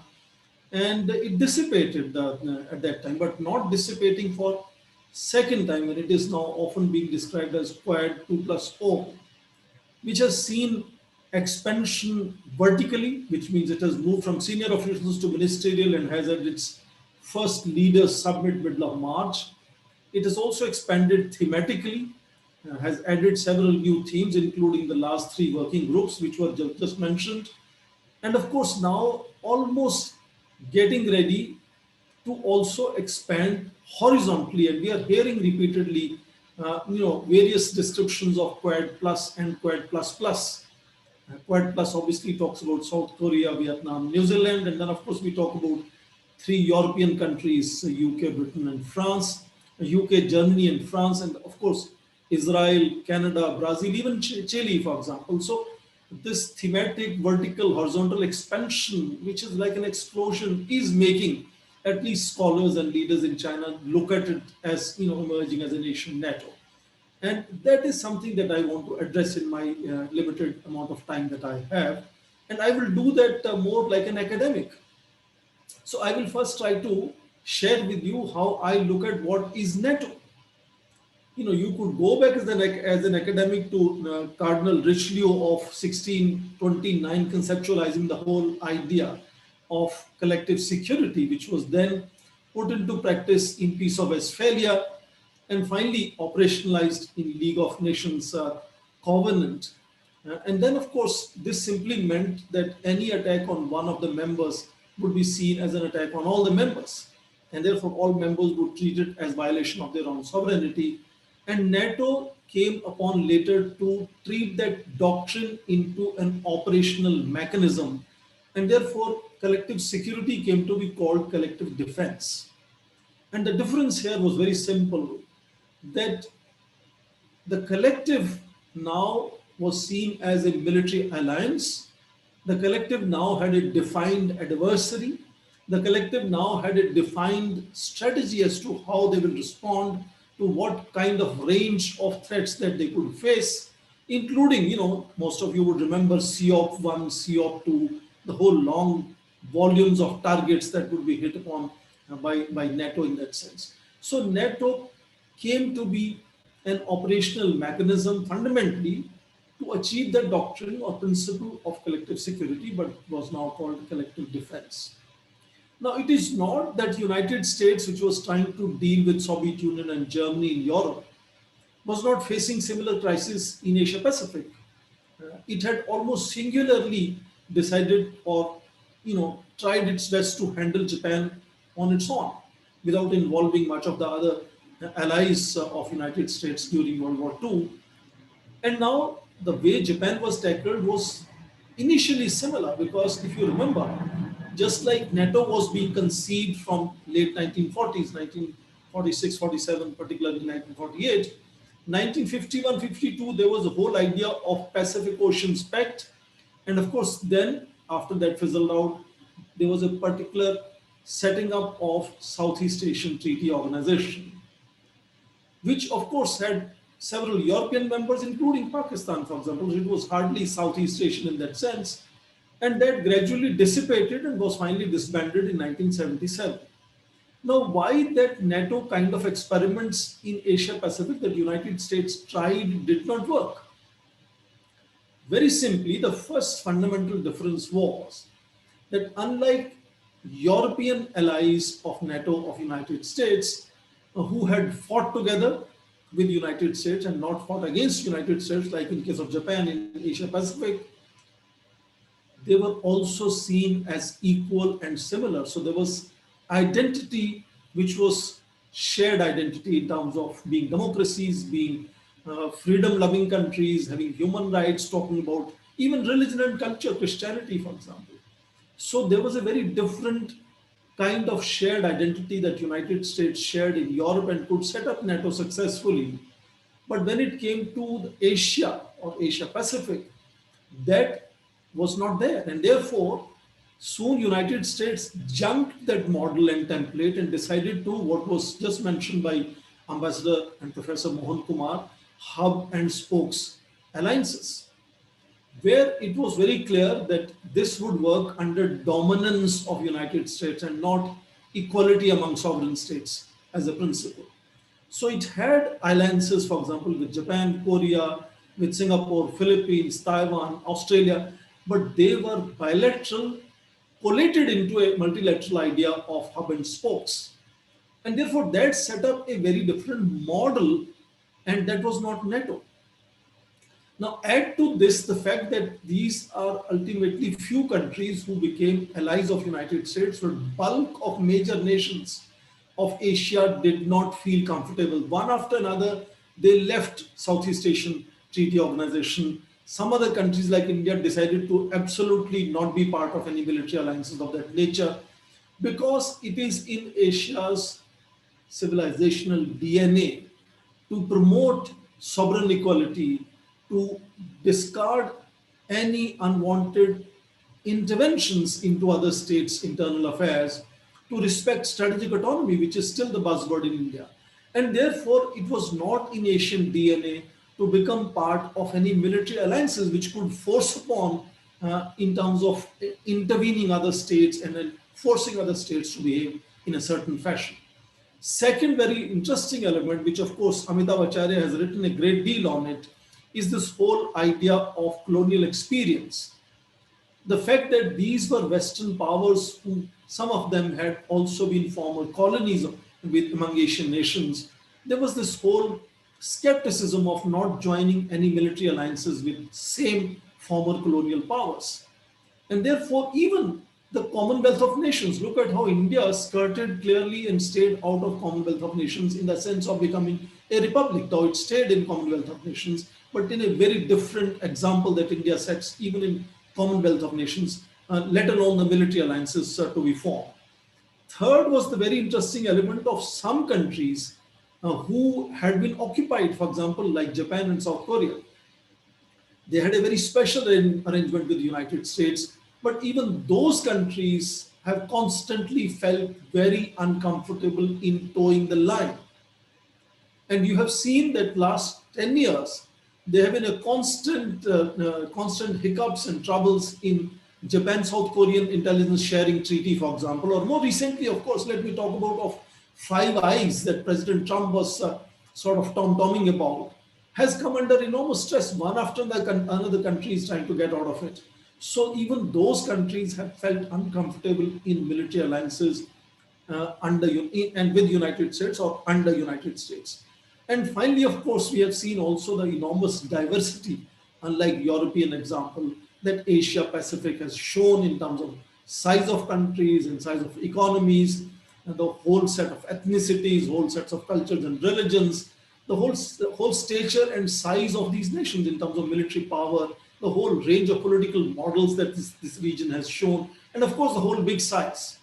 And it dissipated at that time, but not dissipating for second time, and it is now often being described as Quad 2+0, which has seen expansion vertically, which means it has moved from senior officials to ministerial and has had its first leaders summit middle of March. It has also expanded thematically, has added several new themes, including the last three working groups, which were just mentioned. And of course, now almost getting ready to also expand horizontally. And we are hearing repeatedly, various descriptions of Quad Plus and Quad Plus Plus. Quad Plus obviously talks about South Korea, Vietnam, New Zealand, and then of course we talk about three European countries, UK, Britain, and France, UK, Germany, and France, and of course Israel, Canada, Brazil, even Chile, for example. So this thematic vertical horizontal expansion, which is like an explosion, is making at least scholars and leaders in China look at it as emerging as a nation NATO. And that is something that I want to address in my limited amount of time that I have. And I will do that more like an academic. So I will first try to share with you how I look at what is NATO. You could go back as an academic to Cardinal Richelieu of 1629, conceptualizing the whole idea of collective security, which was then put into practice in Peace of Westphalia and finally operationalized in League of Nations Covenant. And then, of course, this simply meant that any attack on one of the members would be seen as an attack on all the members. And therefore, all members would treat it as violation of their own sovereignty. And NATO came upon later to treat that doctrine into an operational mechanism. And therefore, collective security came to be called collective defense. And the difference here was very simple, that the collective now was seen as a military alliance. The collective now had a defined adversary. The collective now had a defined strategy as to how they will respond to what kind of range of threats that they could face, including, most of you would remember COP 1, COP 2, the whole long volumes of targets that would be hit upon by NATO in that sense. So NATO came to be an operational mechanism fundamentally to achieve the doctrine or principle of collective security, but was now called collective defense. Now, it is not that United States, which was trying to deal with Soviet Union and Germany in Europe, was not facing similar crisis in Asia Pacific. It had almost singularly decided or tried its best to handle Japan on its own without involving much of the other allies of United States during World War II. And now the way Japan was tackled was initially similar, because if you remember, just like NATO was being conceived from late 1940s, 1946, 47, particularly 1948, 1951, 52, there was a whole idea of Pacific Oceans Pact. And of course, then after that fizzled out, there was a particular setting up of Southeast Asian Treaty Organization, which of course had several European members, including Pakistan, for example. It was hardly Southeast Asian in that sense. And that gradually dissipated and was finally disbanded in 1977. Now, why that NATO kind of experiments in Asia Pacific that the United States tried did not work? Very simply, the first fundamental difference was that unlike European allies of NATO, of United States, who had fought together with United States and not fought against United States, like in case of Japan in Asia Pacific, they were also seen as equal and similar. So there was identity, which was shared identity in terms of being democracies, being freedom-loving countries, having human rights, talking about even religion and culture, Christianity, for example. So there was a very different kind of shared identity that United States shared in Europe and could set up NATO successfully. But when it came to Asia or Asia Pacific, that was not there. And therefore, soon United States junked that model and template and decided to what was just mentioned by Ambassador and Professor Mohan Kumar, hub and spokes alliances, where it was very clear that this would work under dominance of United States and not equality among sovereign states as a principle. So it had alliances, for example, with Japan, Korea, with Singapore, Philippines, Taiwan, Australia, but they were bilateral collated into a multilateral idea of hub and spokes. And therefore, that set up a very different model, and that was not NATO. Now, add to this the fact that these are ultimately few countries who became allies of United States, but bulk of major nations of Asia did not feel comfortable. One after another, they left Southeast Asian Treaty Organization. Some other countries like India decided to absolutely not be part of any military alliances of that nature, because it is in Asia's civilizational DNA to promote sovereign equality, to discard any unwanted interventions into other states' internal affairs, to respect strategic autonomy, which is still the buzzword in India. And therefore, it was not in Asian DNA to become part of any military alliances which could force upon in terms of intervening other states and then forcing other states to behave in a certain fashion. Second very interesting element, which of course Amitabh Acharya has written a great deal on it, is this whole idea of colonial experience. The fact that these were Western powers who some of them had also been former colonies among Asian nations, there was this whole skepticism of not joining any military alliances with same former colonial powers. And therefore, even the Commonwealth of Nations, look at how India skirted clearly and stayed out of Commonwealth of Nations in the sense of becoming a republic, though it stayed in Commonwealth of Nations, but in a very different example that India sets even in Commonwealth of Nations, let alone the military alliances to be formed. Third was the very interesting element of some countries who had been occupied, for example, like Japan and South Korea. They had a very special arrangement with the United States, but even those countries have constantly felt very uncomfortable in towing the line. And you have seen that last 10 years, there have been a constant hiccups and troubles in Japan-South Korean intelligence sharing treaty, for example, or more recently, of course, let me talk about of Five Eyes that President Trump was sort of tom-tomming about, has come under enormous stress. One after another country is trying to get out of it. So even those countries have felt uncomfortable in military alliances under and with United States or under United States. And finally, of course, we have seen also the enormous diversity, unlike European example, that Asia Pacific has shown in terms of size of countries and size of economies, and the whole set of ethnicities, whole sets of cultures and religions, the whole stature and size of these nations in terms of military power, the whole range of political models that this region has shown, and of course the whole big size,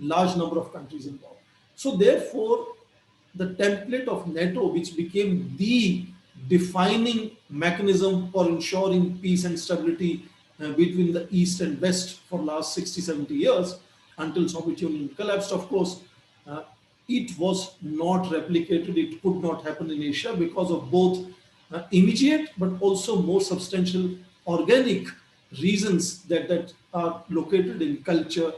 large number of countries involved. So therefore, the template of NATO, which became the defining mechanism for ensuring peace and stability between the East and West for last 60, 70 years, until Soviet Union collapsed, of course, it was not replicated. It could not happen in Asia because of both immediate but also more substantial organic reasons that are located in culture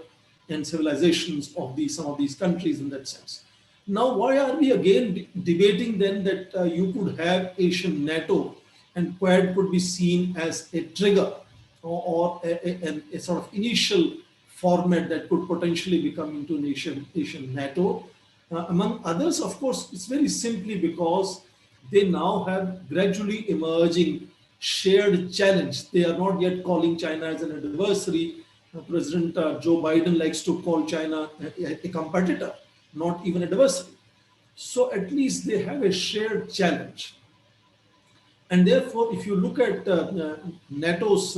and civilizations of some of these countries in that sense. Now, why are we again debating then that you could have Asian NATO and Quad could be seen as a trigger or a sort of initial format that could potentially become into an Asian NATO? Among others, of course, it's very simply because they now have gradually emerging shared challenge. They are not yet calling China as an adversary. President Joe Biden likes to call China a competitor, not even adversary. So at least they have a shared challenge. And therefore, if you look at NATO's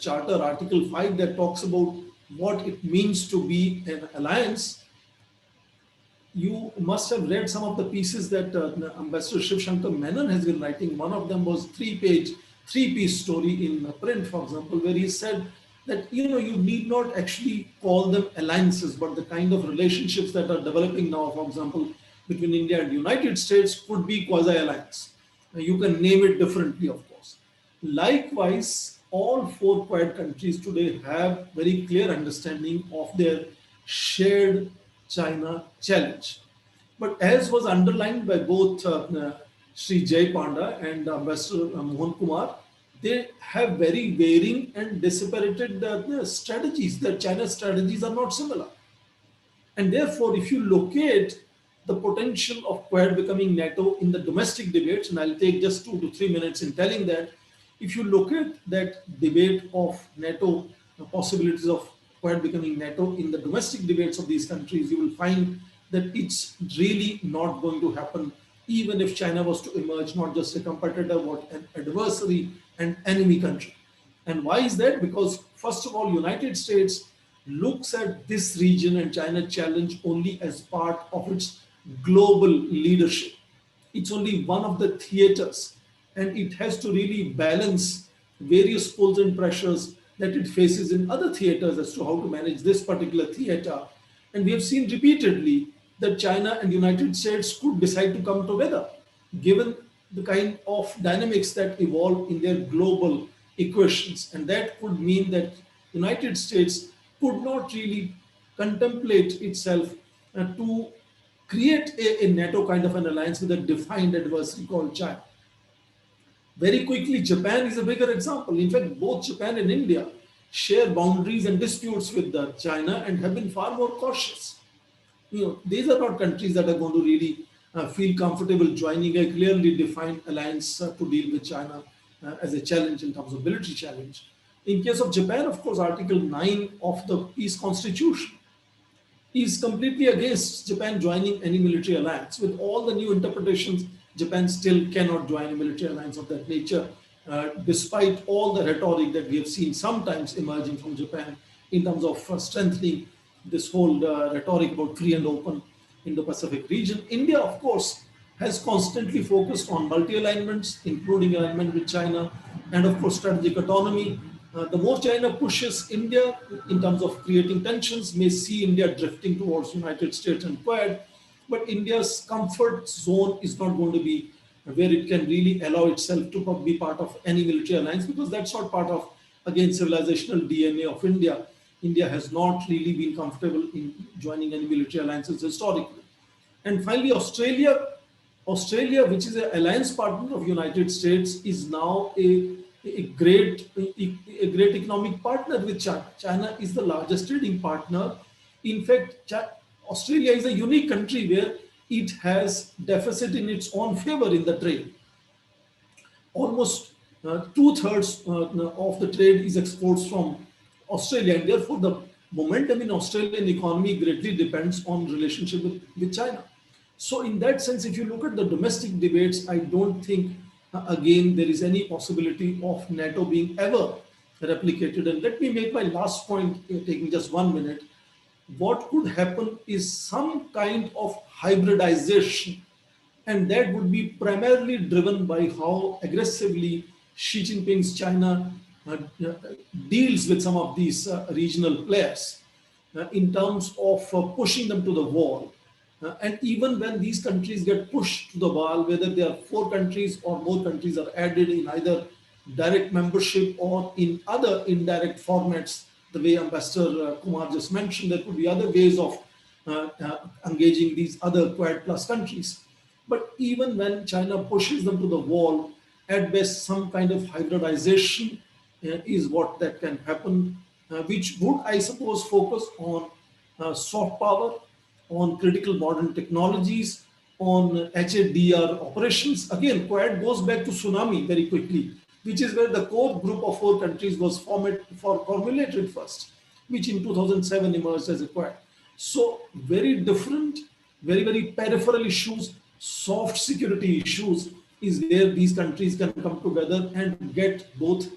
charter, Article 5, that talks about what it means to be an alliance, you must have read some of the pieces that Ambassador Shiv Shankar Menon has been writing. One of them was three-piece story in print, for example, where he said that you need not actually call them alliances, but the kind of relationships that are developing now, for example, between India and the United States could be quasi-alliance. You can name it differently, of course. Likewise, all four Quad countries today have very clear understanding of their shared China challenge. But as was underlined by both Sri Jay Panda and Ambassador Mohan Kumar, they have very varying and dispirited strategies. The China's strategies are not similar. And therefore, if you locate the potential of Quad becoming NATO in the domestic debates, and I'll take just 2 to 3 minutes in telling that, if you look at that debate of NATO, the possibilities of Quad becoming NATO in the domestic debates of these countries, you will find that it's really not going to happen, even if China was to emerge not just a competitor, but an adversary and enemy country. And why is that? Because first of all, United States looks at this region and China challenge only as part of its global leadership. It's only one of the theaters, and it has to really balance various pulls and pressures that it faces in other theaters as to how to manage this particular theater. And we have seen repeatedly that China and United States could decide to come together, given the kind of dynamics that evolve in their global equations. And that could mean that United States could not really contemplate itself to create a NATO kind of an alliance with a defined adversary called China. Very quickly, Japan is a bigger example. In fact, both Japan and India share boundaries and disputes with China and have been far more cautious. These are not countries that are going to really feel comfortable joining a clearly defined alliance to deal with China as a challenge in terms of military challenge. In case of Japan, of course, Article 9 of the peace constitution is completely against Japan joining any military alliance. With all the new interpretations, Japan still cannot join a military alliance of that nature, despite all the rhetoric that we have seen sometimes emerging from Japan in terms of strengthening this whole rhetoric about free and open Indo-Pacific region. India, of course, has constantly focused on multi-alignments, including alignment with China, and of course, strategic autonomy. The more China pushes India in terms of creating tensions, may see India drifting towards United States and Quad, but India's comfort zone is not going to be where it can really allow itself to be part of any military alliance, because that's not part of, again, civilizational DNA of India. India has not really been comfortable in joining any military alliances historically. And finally, Australia, which is an alliance partner of United States, is now a great economic partner with China. China is the largest trading partner. In fact, Australia is a unique country where it has deficit in its own favor in the trade. Almost 2/3 of the trade is exports from Australia, and therefore the momentum in Australian economy greatly depends on relationship with China. So in that sense, if you look at the domestic debates, I don't think, again, there is any possibility of NATO being ever replicated. And let me make my last point, taking just 1 minute. What could happen is some kind of hybridization, and that would be primarily driven by how aggressively Xi Jinping's China deals with some of these regional players in terms of pushing them to the wall. And even when these countries get pushed to the wall, whether there are 4 countries or more countries are added in either direct membership or in other indirect formats, the way Ambassador Kumar just mentioned, there could be other ways of engaging these other Quad plus countries. But even when China pushes them to the wall, at best some kind of hybridization is what that can happen, which would, I suppose, focus on soft power, on critical modern technologies, on HADR operations. Again, Quad goes back to tsunami very quickly, which is where the core group of 4 countries was formulated first, which in 2007 emerged as a Quad. So very different, very, very peripheral issues, soft security issues is where these countries can come together and get both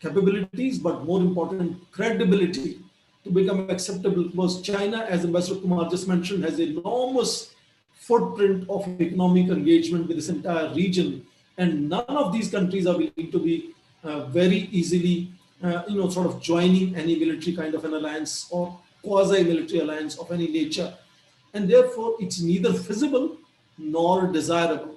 capabilities, but more important, credibility to become acceptable, because China, as Ambassador Kumar just mentioned, has enormous footprint of economic engagement with this entire region, and none of these countries are willing to be very easily, sort of joining any military kind of an alliance or quasi-military alliance of any nature, and therefore it's neither feasible nor desirable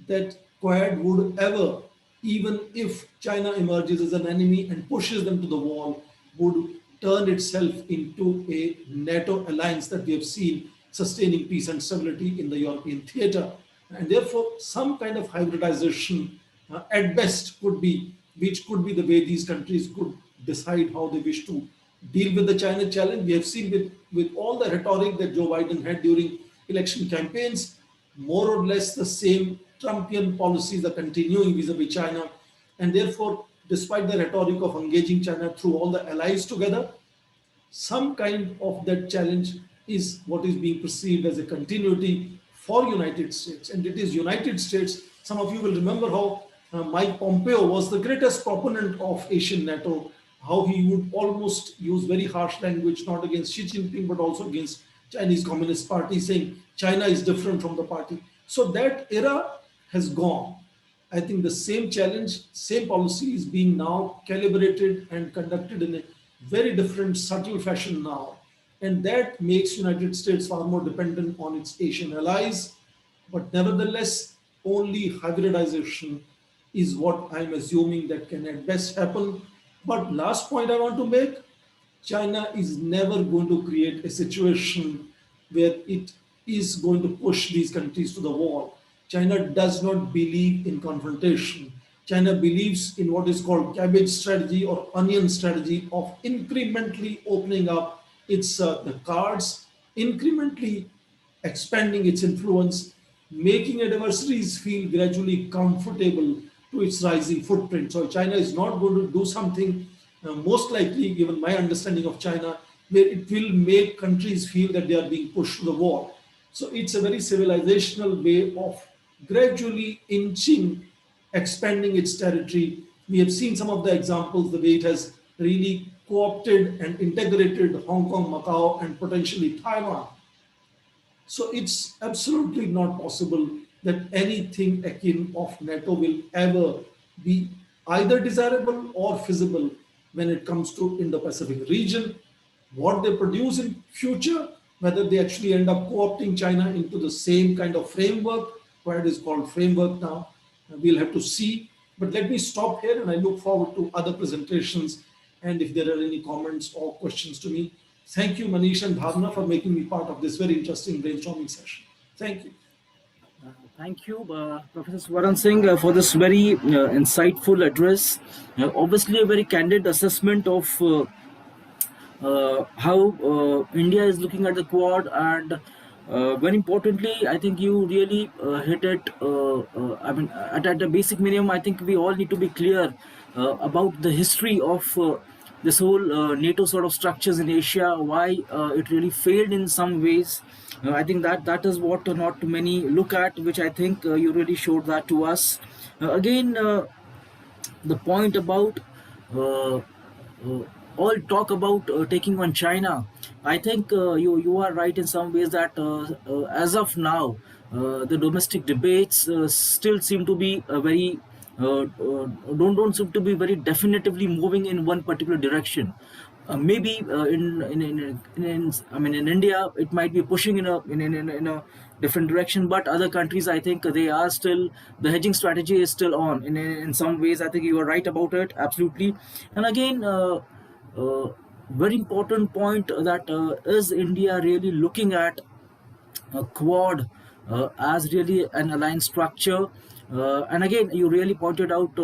that Quad would ever, even if China emerges as an enemy and pushes them to the wall, would turn itself into a NATO alliance that we have seen sustaining peace and stability in the European theater. And therefore, some kind of hybridization at best could be which could be the way these countries could decide how they wish to deal with the China challenge. We have seen with all the rhetoric that Joe Biden had during election campaigns, more or less the same Trumpian policies are continuing vis-a-vis China. And therefore, despite the rhetoric of engaging China through all the allies together, some kind of that challenge is what is being perceived as a continuity for United States. And it is United States. Some of you will remember how Mike Pompeo was the greatest proponent of Asian NATO, how he would almost use very harsh language, not against Xi Jinping, but also against Chinese Communist Party, saying China is different from the party. So that era has gone. I think the same challenge, same policy is being now calibrated and conducted in a very different, subtle fashion now. And that makes United States far more dependent on its Asian allies. But nevertheless, only hybridization is what I'm assuming that can at best happen. But last point I want to make, China is never going to create a situation where it is going to push these countries to the wall. China does not believe in confrontation. China believes in what is called cabbage strategy or onion strategy of incrementally opening up its the cards, incrementally expanding its influence, making adversaries feel gradually comfortable to its rising footprint. So China is not going to do something, most likely, given my understanding of China, where it will make countries feel that they are being pushed to the wall. So it's a very civilizational way of gradually inching, expanding its territory. We have seen some of the examples, the way it has really co-opted and integrated Hong Kong, Macau, and potentially Taiwan. So it's absolutely not possible that anything akin of NATO will ever be either desirable or feasible when it comes to Indo-Pacific region. What they produce in future, whether they actually end up co-opting China into the same kind of framework, where it is called framework now, we'll have to see. But let me stop here and I look forward to other presentations. And if there are any comments or questions to me, thank you, Manish and Bhavna, for making me part of this very interesting brainstorming session. Thank you. Thank you, Professor Swaran Singh, for this very insightful address. Obviously, a very candid assessment of how India is looking at the Quad, and very importantly, I think you really hit it. I mean, at a basic minimum, I think we all need to be clear about the history of this whole NATO sort of structures in Asia, why it really failed in some ways. I think that is what not too many look at, which I think you really showed that to us. Again, the point about all talk about taking on China, I think you are right in some ways that as of now, the domestic debates still seem to be very don't seem to be very definitively moving in one particular direction. Maybe I mean in India it might be pushing in a different direction, but other countries, I think they are still, the hedging strategy is still on in some ways. I think you are right about it, absolutely. And again, very important point that is India really looking at a Quad as really an aligned structure. And again, you really pointed out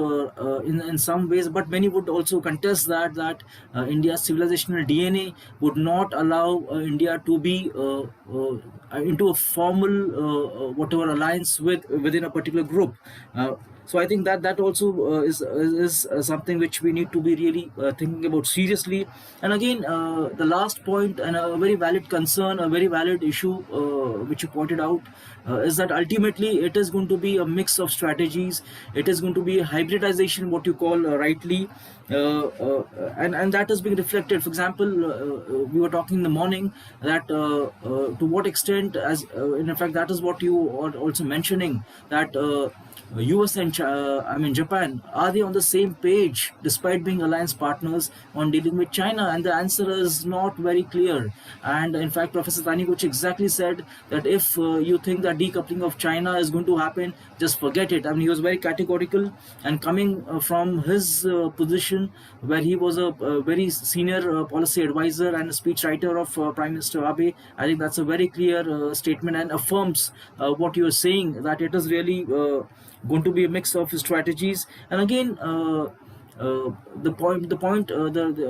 in some ways, but many would also contest that India's civilizational DNA would not allow India to be into a formal whatever alliance within a particular group. So I think that also is something which we need to be really thinking about seriously. And again, the last point and a very valid concern, a very valid issue which you pointed out is that ultimately it is going to be a mix of strategies. It is going to be a hybridization, what you call rightly, and that is being reflected. For example, we were talking in the morning that to what extent, as in fact, that is what you are also mentioning, that US and Japan, are they on the same page despite being alliance partners on dealing with China? And the answer is not very clear. And in fact, Professor Taniguchi exactly said that if you think that decoupling of China is going to happen, just forget it. I mean, he was very categorical, and coming from his position where he was a very senior policy advisor and a speechwriter of Prime Minister Abe, I think that's a very clear statement and affirms what you are saying, that it is really going to be a mix of strategies. And again, the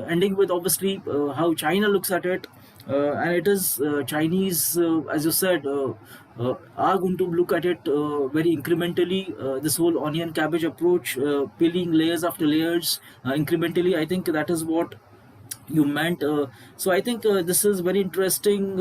ending with obviously how China looks at it, and it is Chinese, as you said, are going to look at it very incrementally. This whole onion cabbage approach, peeling layers after layers, incrementally. I think that is what you meant. So I think this is very interesting.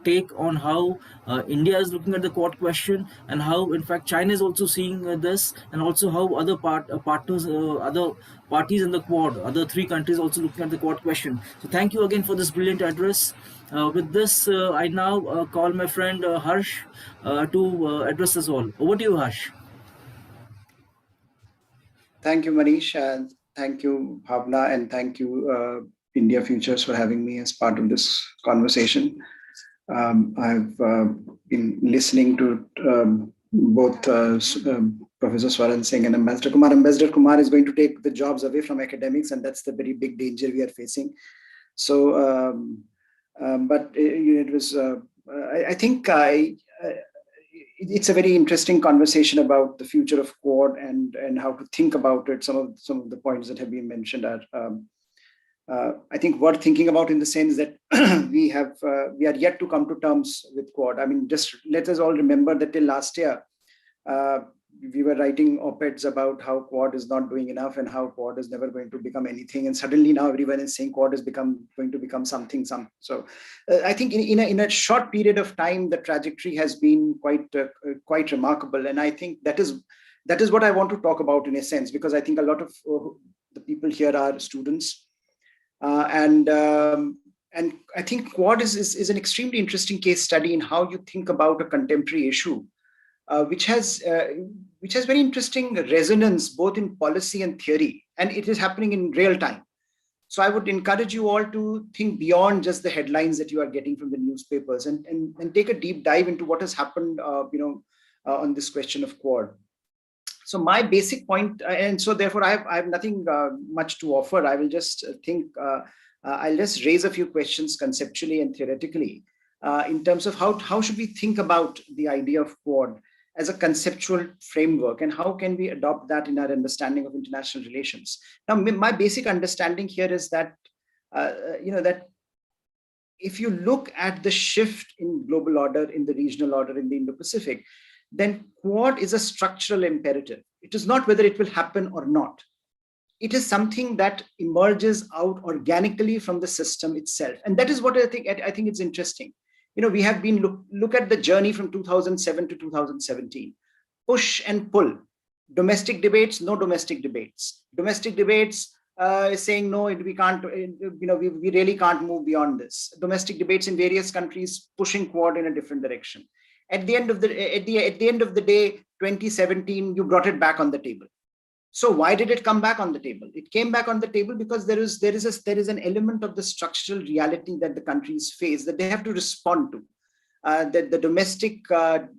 Take on how India is looking at the Quad question, and how, in fact, China is also seeing this, and also how other partners, other parties in the Quad, other three countries also looking at the Quad question. So thank you again for this brilliant address. With this, I now call my friend Harsh to address us all. Over to you, Harsh. Thank you, Manish, and thank you, Bhavna, and thank you, India Futures, for having me as part of this conversation. I've been listening to both Professor Swaran Singh and Ambassador Kumar. Ambassador Kumar is going to take the jobs away from academics, and that's the very big danger we are facing. So, it was. I think it's a very interesting conversation about the future of Quad and how to think about it. Some of the points that have been mentioned are, I think, worth thinking about, in the sense that we are yet to come to terms with Quad. I mean, just let us all remember that till last year, we were writing op-eds about how Quad is not doing enough and how Quad is never going to become anything. And suddenly now everyone is saying Quad is going to become something. So I think in a short period of time, the trajectory has been quite remarkable. And I think that is what I want to talk about, in a sense, because I think a lot of the people here are students. And I think Quad is an extremely interesting case study in how you think about a contemporary issue, which has very interesting resonance both in policy and theory, and it is happening in real time. So I would encourage you all to think beyond just the headlines that you are getting from the newspapers, and take a deep dive into what has happened, on this question of Quad. So my basic point, and so therefore I have nothing much to offer. I will just I'll just raise a few questions conceptually and theoretically, in terms of how should we think about the idea of Quad as a conceptual framework, and how can we adopt that in our understanding of international relations. Now, my basic understanding here is that, that if you look at the shift in global order, in the regional order, in the Indo-Pacific, then Quad is a structural imperative. It is not whether it will happen or not. It is something that emerges out organically from the system itself. And that is what I think it's interesting. We have been look at the journey from 2007 to 2017, push and pull, domestic debates, no domestic debates, domestic debates saying, no, we can't, we really can't move beyond this. Domestic debates in various countries pushing Quad in a different direction. At the end of the day, 2017, you brought it back on the table. So why did it come back on the table? It came back on the table because there is an element of the structural reality that the countries face that they have to respond to. That the domestic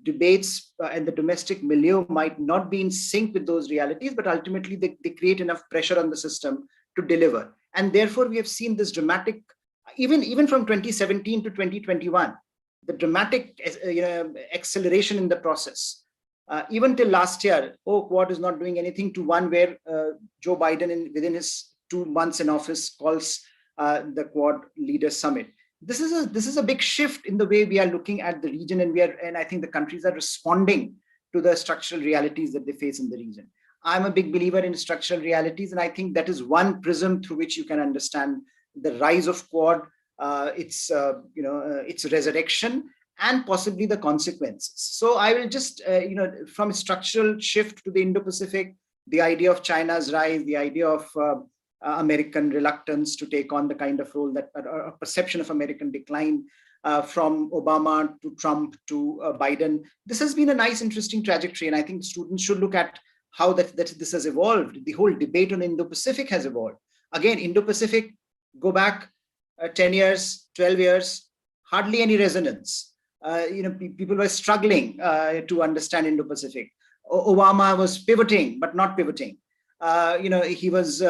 debates and the domestic milieu might not be in sync with those realities, but ultimately they create enough pressure on the system to deliver. And therefore, we have seen this dramatic, even from 2017 to 2021, the dramatic acceleration in the process. Even till last year, Quad is not doing anything, to one where Joe Biden, within his 2 months in office, calls the Quad Leaders Summit. This is a big shift in the way we are looking at the region, and I think the countries are responding to the structural realities that they face in the region. I'm a big believer in structural realities, and I think that is one prism through which you can understand the rise of Quad, its resurrection, and possibly the consequences. So I will just, from a structural shift to the Indo-Pacific, the idea of China's rise, the idea of American reluctance to take on the kind of role that, a perception of American decline, from Obama to Trump to Biden. This has been a nice, interesting trajectory, and I think students should look at how that this has evolved. The whole debate on Indo-Pacific has evolved. Again, Indo-Pacific, go back 10 years, 12 years, hardly any resonance. People were struggling to understand Indo-Pacific. Obama was pivoting, but not pivoting. He was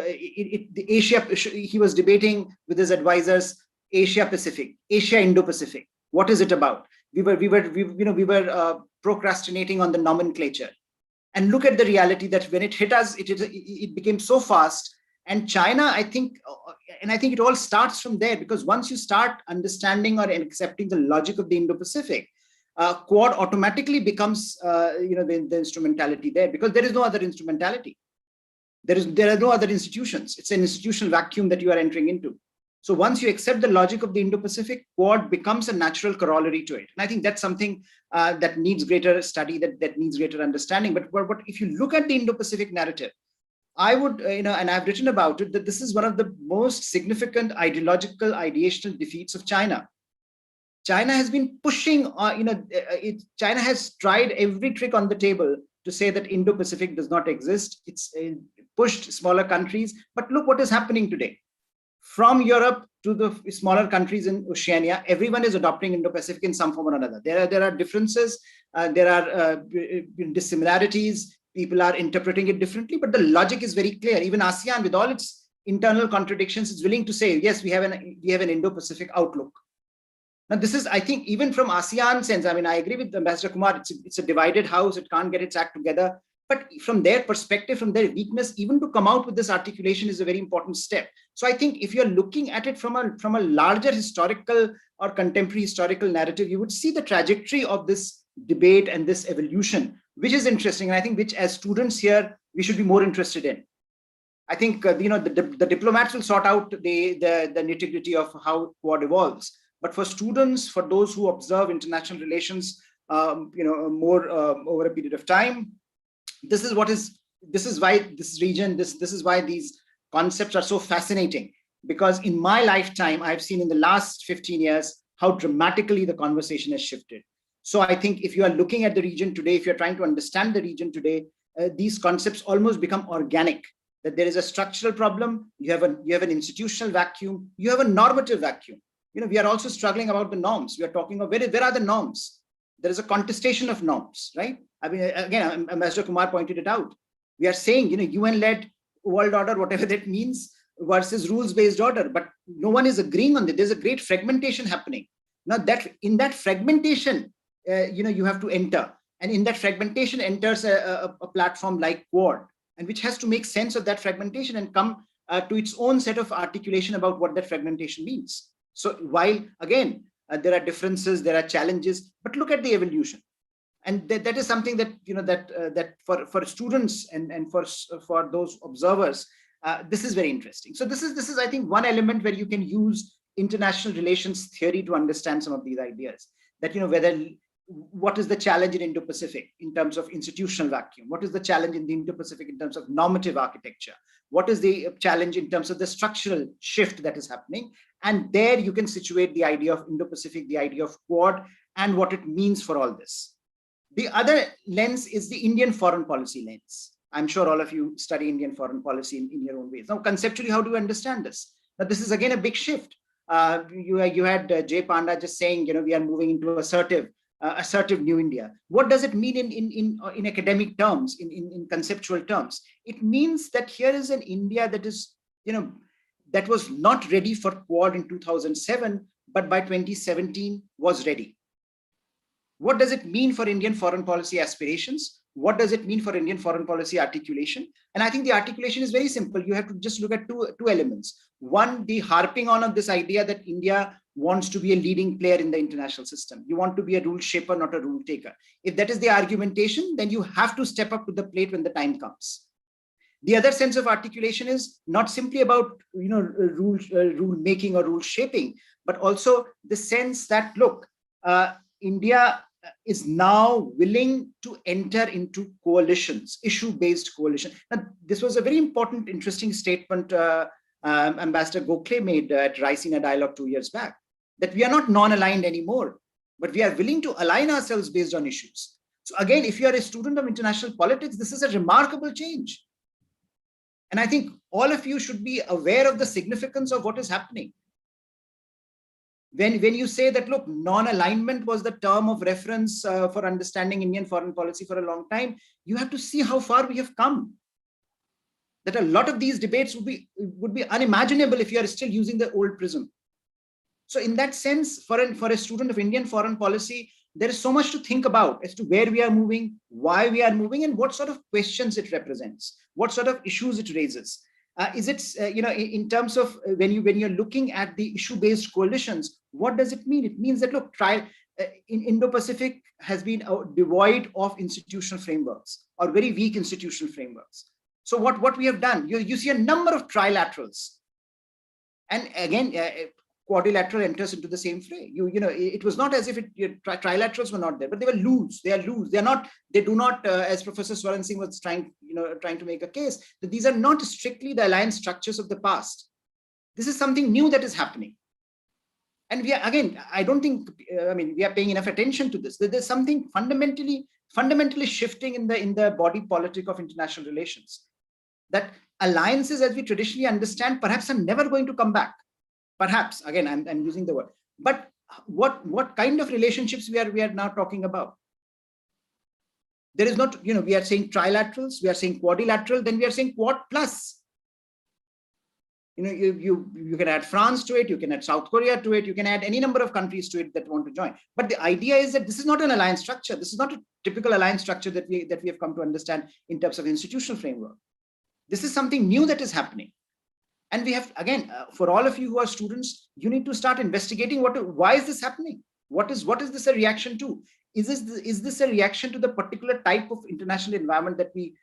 he was debating with his advisors, Asia-Pacific, Asia-Indo-Pacific. What is it about? We were procrastinating on the nomenclature. and look at the reality that when it hit us, it became so fast. And China, I think it all starts from there, because once you start understanding or accepting the logic of the Indo-Pacific, Quad automatically becomes the instrumentality there, because there is no other instrumentality. There are no other institutions. It's an institutional vacuum that you are entering into. So once you accept the logic of the Indo-Pacific, Quad becomes a natural corollary to it. And I think that's something that needs greater study, that needs greater understanding. But if you look at the Indo-Pacific narrative, I would, and I've written about it, that this is one of the most significant ideological, ideational defeats of China. China has been pushing, China has tried every trick on the table to say that Indo-Pacific does not exist. It's pushed smaller countries. But look what is happening today. From Europe to the smaller countries in Oceania, everyone is adopting Indo-Pacific in some form or another. There are differences, there are dissimilarities. People are interpreting it differently, but the logic is very clear. Even ASEAN, with all its internal contradictions, is willing to say, yes, we have an Indo-Pacific outlook. Now, this is, I think, even from ASEAN sense, I mean, I agree with Ambassador Kumar, it's a divided house, it can't get its act together. But from their perspective, from their weakness, even to come out with this articulation is a very important step. So I think if you're looking at it from a larger historical or contemporary historical narrative, you would see the trajectory of this debate and this evolution, which is interesting. And I think which, as students here, we should be more interested in. I think, the diplomats will sort out the nitty-gritty of how Quad evolves. But for students, for those who observe international relations, more over a period of time, this is why this region, this is why these concepts are so fascinating. Because in my lifetime, I've seen in the last 15 years how dramatically the conversation has shifted. So I think if you are looking at the region today, if you're trying to understand the region today, these concepts almost become organic. That there is a structural problem, you have an institutional vacuum, you have a normative vacuum. We are also struggling about the norms. We are talking of where are the norms? There is a contestation of norms, right? I mean, again, Ambassador Kumar pointed it out. We are saying, UN-led world order, whatever that means, versus rules-based order, but no one is agreeing on it. There's a great fragmentation happening. Now, that in that fragmentation, you have to enter, and in that fragmentation enters a platform like Quad, and which has to make sense of that fragmentation and come to its own set of articulation about what that fragmentation means. So while, again, there are differences, there are challenges, but look at the evolution. And that is something that, that for students and for those observers, this is very interesting. So this is, I think, one element where you can use international relations theory to understand some of these ideas. That, what is the challenge in Indo-Pacific in terms of institutional vacuum? What is the challenge in the Indo-Pacific in terms of normative architecture? What is the challenge in terms of the structural shift that is happening? And there you can situate the idea of Indo-Pacific, the idea of Quad, and what it means for all this. The other lens is the Indian foreign policy lens. I'm sure all of you study Indian foreign policy in your own ways. Now, conceptually, how do you understand this? Now, this is again a big shift. You had Jay Panda just saying, we are moving into assertive New India. What does it mean in academic terms, in conceptual terms? It means that here is an India that is, that was not ready for Quad in 2007, but by 2017 was ready. What does it mean for Indian foreign policy aspirations? What does it mean for Indian foreign policy articulation? And I think the articulation is very simple. You have to just look at two elements. One, the harping on of this idea that India wants to be a leading player in the international system. You want to be a rule shaper, not a rule taker. If that is the argumentation, then you have to step up to the plate when the time comes. The other sense of articulation is not simply about rule making or rule shaping, but also the sense that, look, India is now willing to enter into coalitions, issue-based coalition. Now, this was a very important, interesting statement Ambassador Gokhale made at Raisina Dialogue 2 years back, that we are not non-aligned anymore, but we are willing to align ourselves based on issues. So again, if you are a student of international politics, this is a remarkable change. And I think all of you should be aware of the significance of what is happening. When you say that, look, non-alignment was the term of reference for understanding Indian foreign policy for a long time, you have to see how far we have come. That a lot of these debates would be unimaginable if you are still using the old prism. So in that sense, for a student of Indian foreign policy, there is so much to think about as to where we are moving, why we are moving, and what sort of questions it represents, what sort of issues it raises. Is it, in terms of when you're looking at the issue-based coalitions, what does it mean? It means that, look, in Indo-Pacific has been devoid of institutional frameworks or very weak institutional frameworks. So what we have done, you see a number of trilaterals, and again, quadrilateral enters into the same fray. It was not as if trilaterals were not there, but they were loose. They are loose. They do not, as Professor Swaran Singh was trying to make a case, that these are not strictly the alliance structures of the past. This is something new that is happening. And we are, again, I don't think, we are paying enough attention to this. There's something fundamentally shifting in the body politic of international relations. That alliances, as we traditionally understand, perhaps are never going to come back. Perhaps, again, I'm using the word. But what kind of relationships we are now talking about? There is not, we are saying trilaterals, we are saying quadrilateral, then we are saying quad plus. You can add France to it, you can add South Korea to it, you can add any number of countries to it that want to join. But the idea is that this is not an alliance structure. This is not a typical alliance structure that we have come to understand in terms of institutional framework. This is something new that is happening. And we have, again, for all of you who are students, you need to start investigating why is this happening? What is this a reaction to? Is this a reaction to the particular type of international environment that we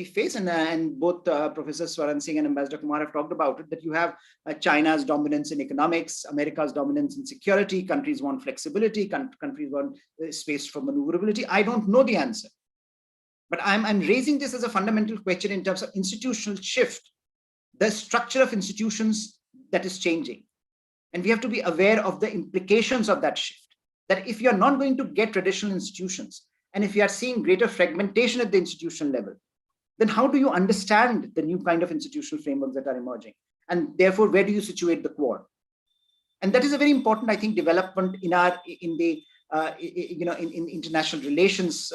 face? And both Professor Swaran Singh and Ambassador Kumar have talked about it, that you have China's dominance in economics, America's dominance in security, countries want flexibility, countries want space for maneuverability. I don't know the answer. But I'm raising this as a fundamental question in terms of institutional shift, the structure of institutions that is changing. And we have to be aware of the implications of that shift, that if you're not going to get traditional institutions, and if you are seeing greater fragmentation at the institutional level, then how do you understand the new kind of institutional frameworks that are emerging? And therefore, where do you situate the Quad? And that is a very important, I think, development in international relations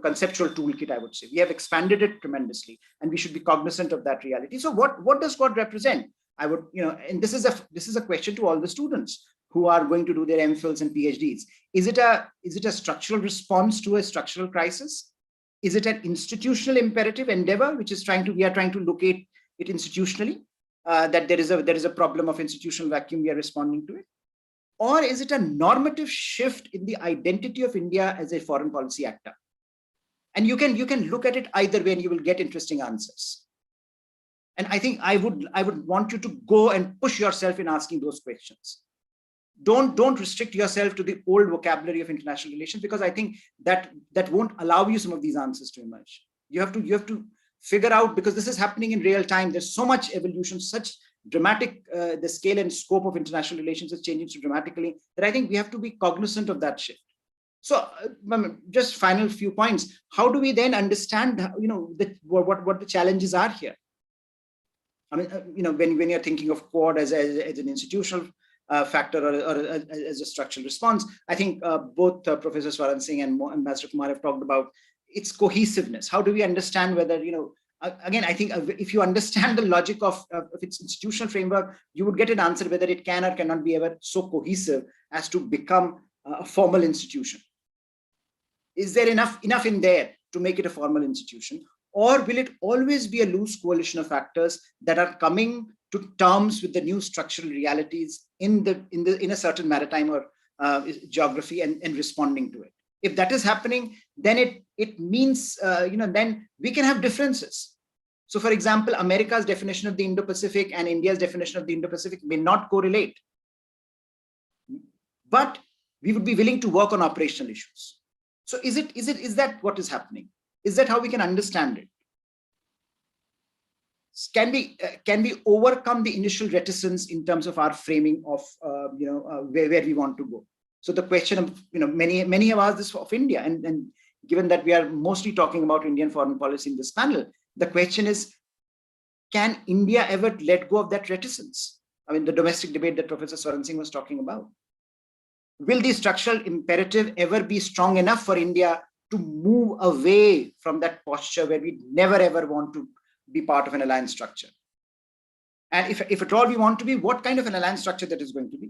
conceptual toolkit, I would say. We have expanded it tremendously, and we should be cognizant of that reality. So what does Quad represent? I would, and this is a question to all the students who are going to do their MPhils and PhDs. Is it a structural response to a structural crisis? Is it an institutional imperative endeavor, which is we are trying to locate it institutionally, that there is a problem of institutional vacuum, we are responding to it? Or is it a normative shift in the identity of India as a foreign policy actor? And you can look at it either way and you will get interesting answers. And I think I would want you to go and push yourself in asking those questions. Don't restrict yourself to the old vocabulary of international relations, because I think that won't allow you some of these answers to emerge. You have to figure out, because this is happening in real time. There's so much evolution, such dramatic, the scale and scope of international relations is changing so dramatically that I think we have to be cognizant of that shift. So just final few points. How do we then understand, what the challenges are here? I mean, when you're thinking of Quad as an institutional factor or as a structural response, I think both Professor Swaran Singh and Ambassador Kumar have talked about its cohesiveness. How do we understand whether, again, I think if you understand the logic of its institutional framework, you would get an answer whether it can or cannot be ever so cohesive as to become a formal institution. Is there enough in there to make it a formal institution? Or will it always be a loose coalition of factors that are coming to terms with the new structural realities in a certain maritime or geography and responding to it? If that is happening, then it means, then we can have differences. So for example, America's definition of the Indo-Pacific and India's definition of the Indo-Pacific may not correlate, but we would be willing to work on operational issues. So is that what is happening? Is that how we can understand it? Can we overcome the initial reticence in terms of our framing of where we want to go? So the question of, many have asked this of India, and given that we are mostly talking about Indian foreign policy in this panel, the question is, can India ever let go of that reticence? I mean, the domestic debate that Professor Swaran Singh was talking about. Will the structural imperative ever be strong enough for India to move away from that posture where we never ever want to be part of an alliance structure? And if at all we want to be, what kind of an alliance structure that is going to be?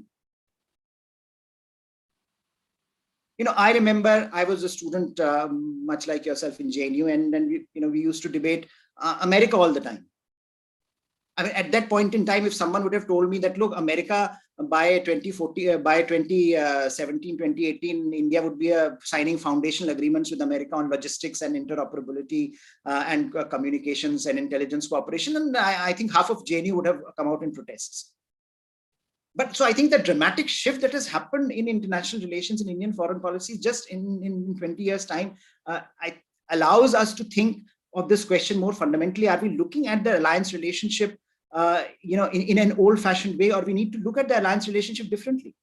I remember I was a student, much like yourself in JNU, and then we used to debate America all the time. I mean, at that point in time, if someone would have told me that, look, America by 2040, by 2017, 2018, India would be signing foundational agreements with America on logistics and interoperability and communications and intelligence cooperation, and I think half of JNU would have come out in protests. But so I think the dramatic shift that has happened in international relations in Indian foreign policy just in 20 years' time allows us to think of this question more fundamentally. Are we looking at the alliance relationship in an old-fashioned way, or we need to look at the alliance relationship differently?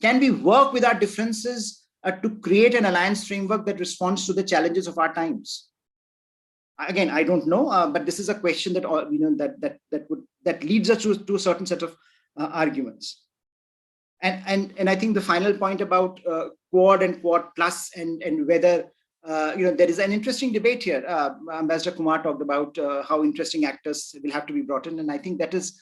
Can we work with our differences to create an alliance framework that responds to the challenges of our times? Again, I don't know, but this is a question that that leads us to a certain set of arguments. And I think the final point about Quad and Quad Plus and whether there is an interesting debate here. Ambassador Kumar talked about how interesting actors will have to be brought in, and I think that is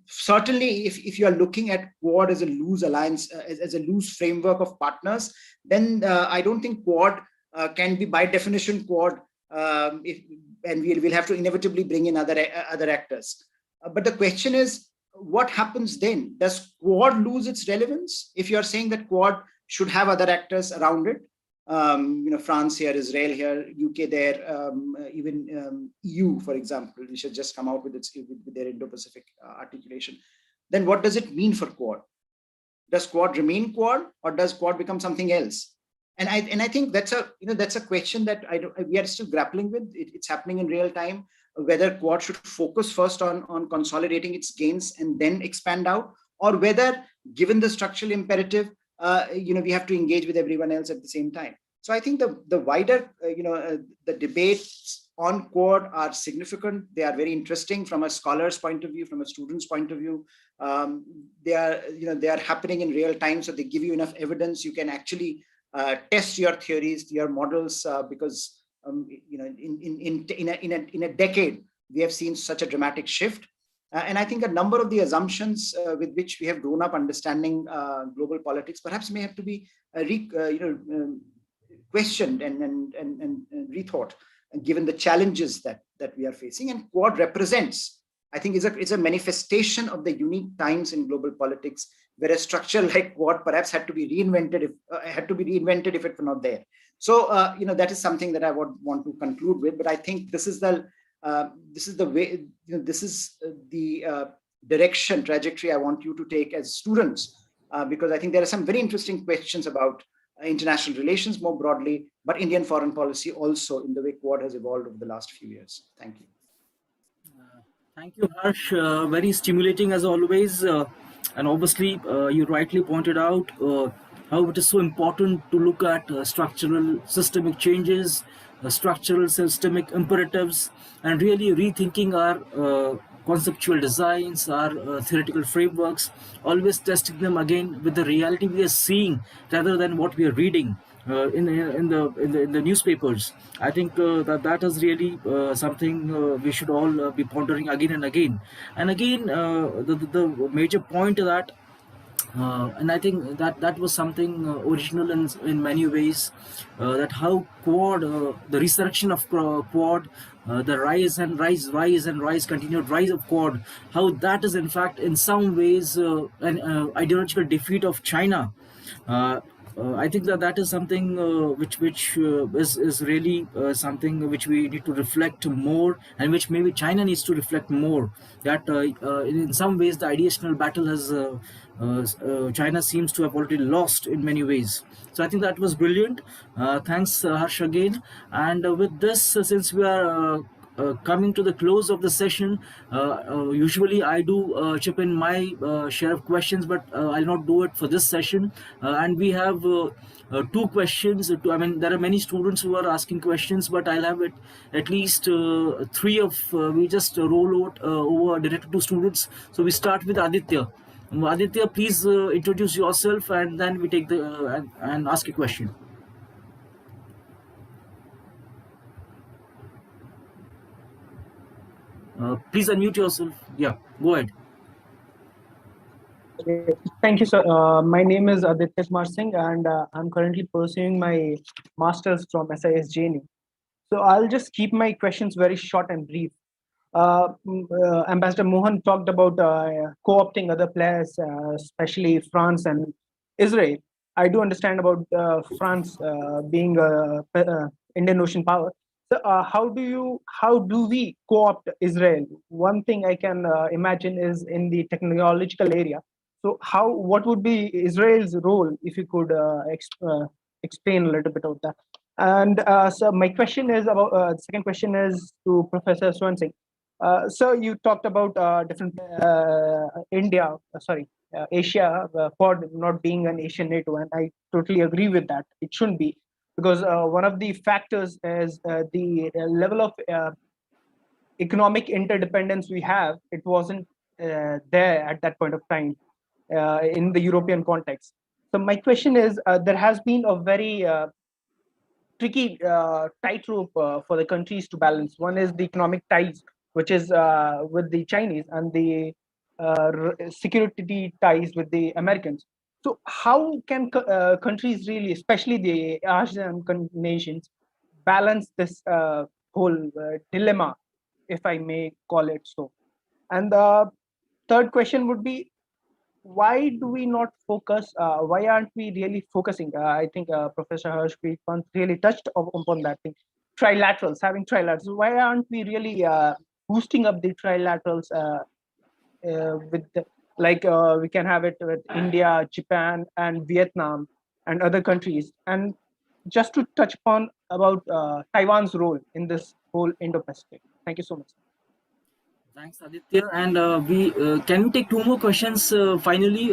certainly, if you are looking at Quad as a loose alliance, as a loose framework of partners, then I don't think Quad can be by definition Quad, and we'll have to inevitably bring in other actors. But the question is, what happens then? Does Quad lose its relevance? If you're saying that Quad should have other actors around it, France here, Israel here, UK there, even EU, for example, which has just come out with their Indo-Pacific articulation. Then what does it mean for Quad? Does Quad remain Quad, or does Quad become something else? And I think that's a question that we are still grappling with. It's happening in real time. Whether Quad should focus first on consolidating its gains and then expand out, or whether, given the structural imperative, we have to engage with everyone else at the same time. So I think the wider, the debates on Quad are significant. They are very interesting from a scholar's point of view, from a student's point of view. They are happening in real time, so they give you enough evidence. You can actually test your theories, your models, because in a decade we have seen such a dramatic shift. And I think a number of the assumptions with which we have grown up understanding global politics perhaps may have to be questioned and rethought, given the challenges that we are facing. And Quad represents, I think, is a manifestation of the unique times in global politics, where a structure like Quad perhaps had to be reinvented if it were not there. So that is something that I would want to conclude with. But I think this is the way, this is the trajectory I want you to take as students, because I think there are some very interesting questions about international relations more broadly, but Indian foreign policy also, in the way Quad has evolved over the last few years. Thank you. Thank you, Harsh. Very stimulating as always. And obviously, you rightly pointed out how it is so important to look at structural systemic changes, structural systemic imperatives, and really rethinking our conceptual designs, our theoretical frameworks, always testing them again with the reality we are seeing rather than what we are reading in the newspapers. I think that is really something we should all be pondering again and again. And again, the major point of that, and I think that was something original in many ways, that how Quad, the resurrection of Quad, the continued rise of Quad, how that is in fact in some ways an ideological defeat of China. I think that is something which is really something which we need to reflect more, and which maybe China needs to reflect more. That in some ways the ideational battle has China seems to have already lost in many ways. So I think that was brilliant. Thanks, Harsh, again. And with this, since we are coming to the close of the session, usually I do chip in my share of questions, but I'll not do it for this session. And we have two questions. I mean, there are many students who are asking questions, but I'll have it at least three of. We just roll out over directed to students. So we start with Aditya. Aditya, please introduce yourself, and then we take the and ask a question. Please unmute yourself. Yeah, go ahead. Thank you, sir. My name is Aditya Kumar Singh, and I'm currently pursuing my master's from SIS JNU. So I'll just keep my questions very short and brief. Ambassador Mohan talked about co-opting other players, especially France and Israel. I do understand about France being a Indian Ocean power. So how do we co-opt Israel? One thing I can imagine is in the technological area. So what would be Israel's role, if you could explain a little bit of that? And so my question is about the second question is to Professor Swansingh. So you talked about different Asia Quad not being an Asian NATO, and I totally agree with that. It shouldn't be, because one of the factors is the level of economic interdependence we have. It wasn't there at that point of time in the European context. So my question is, there has been a very tricky tightrope for the countries to balance. One is the economic ties, which is with the Chinese, and the security ties with the Americans. So how can countries really, especially the ASEAN nations, balance this whole dilemma, if I may call it so? And the third question would be, why do we not focus? Why aren't we really focusing? I think Professor Harshpreet Pant really touched upon that thing. Trilaterals, having trilaterals. Why aren't we really boosting up the trilaterals with we can have it with India, Japan, and Vietnam, and other countries? And just to touch upon about Taiwan's role in this whole Indo-Pacific. Thank you so much. Thanks, Aditya. And we can we take two more questions finally?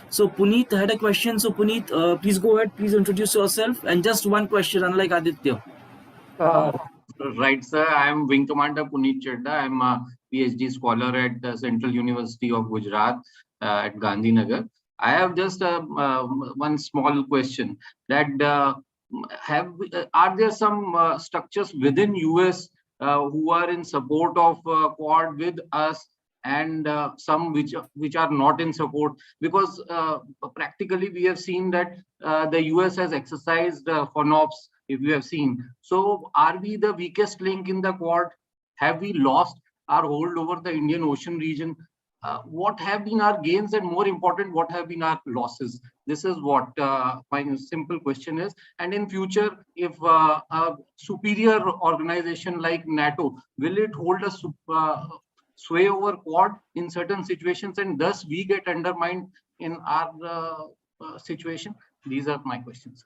So Puneet had a question. So Puneet, please go ahead. Please introduce yourself, and just one question, unlike Aditya. Uh, right, sir. I am Wing Commander Puneet Chadda. I am a PhD scholar at the Central University of Gujarat at Gandhinagar. I have just one small question. That are there some structures within US who are in support of Quad with us, and some which are not in support? Because practically we have seen that the US has exercised FONOPS, if you have seen. So are we the weakest link in the Quad? Have we lost our hold over the Indian Ocean region? What have been our gains, and more important, what have been our losses? This is what my simple question is. And in future, if a superior organization like NATO, will it hold a sway over Quad in certain situations, and thus we get undermined in our situation? These are my questions.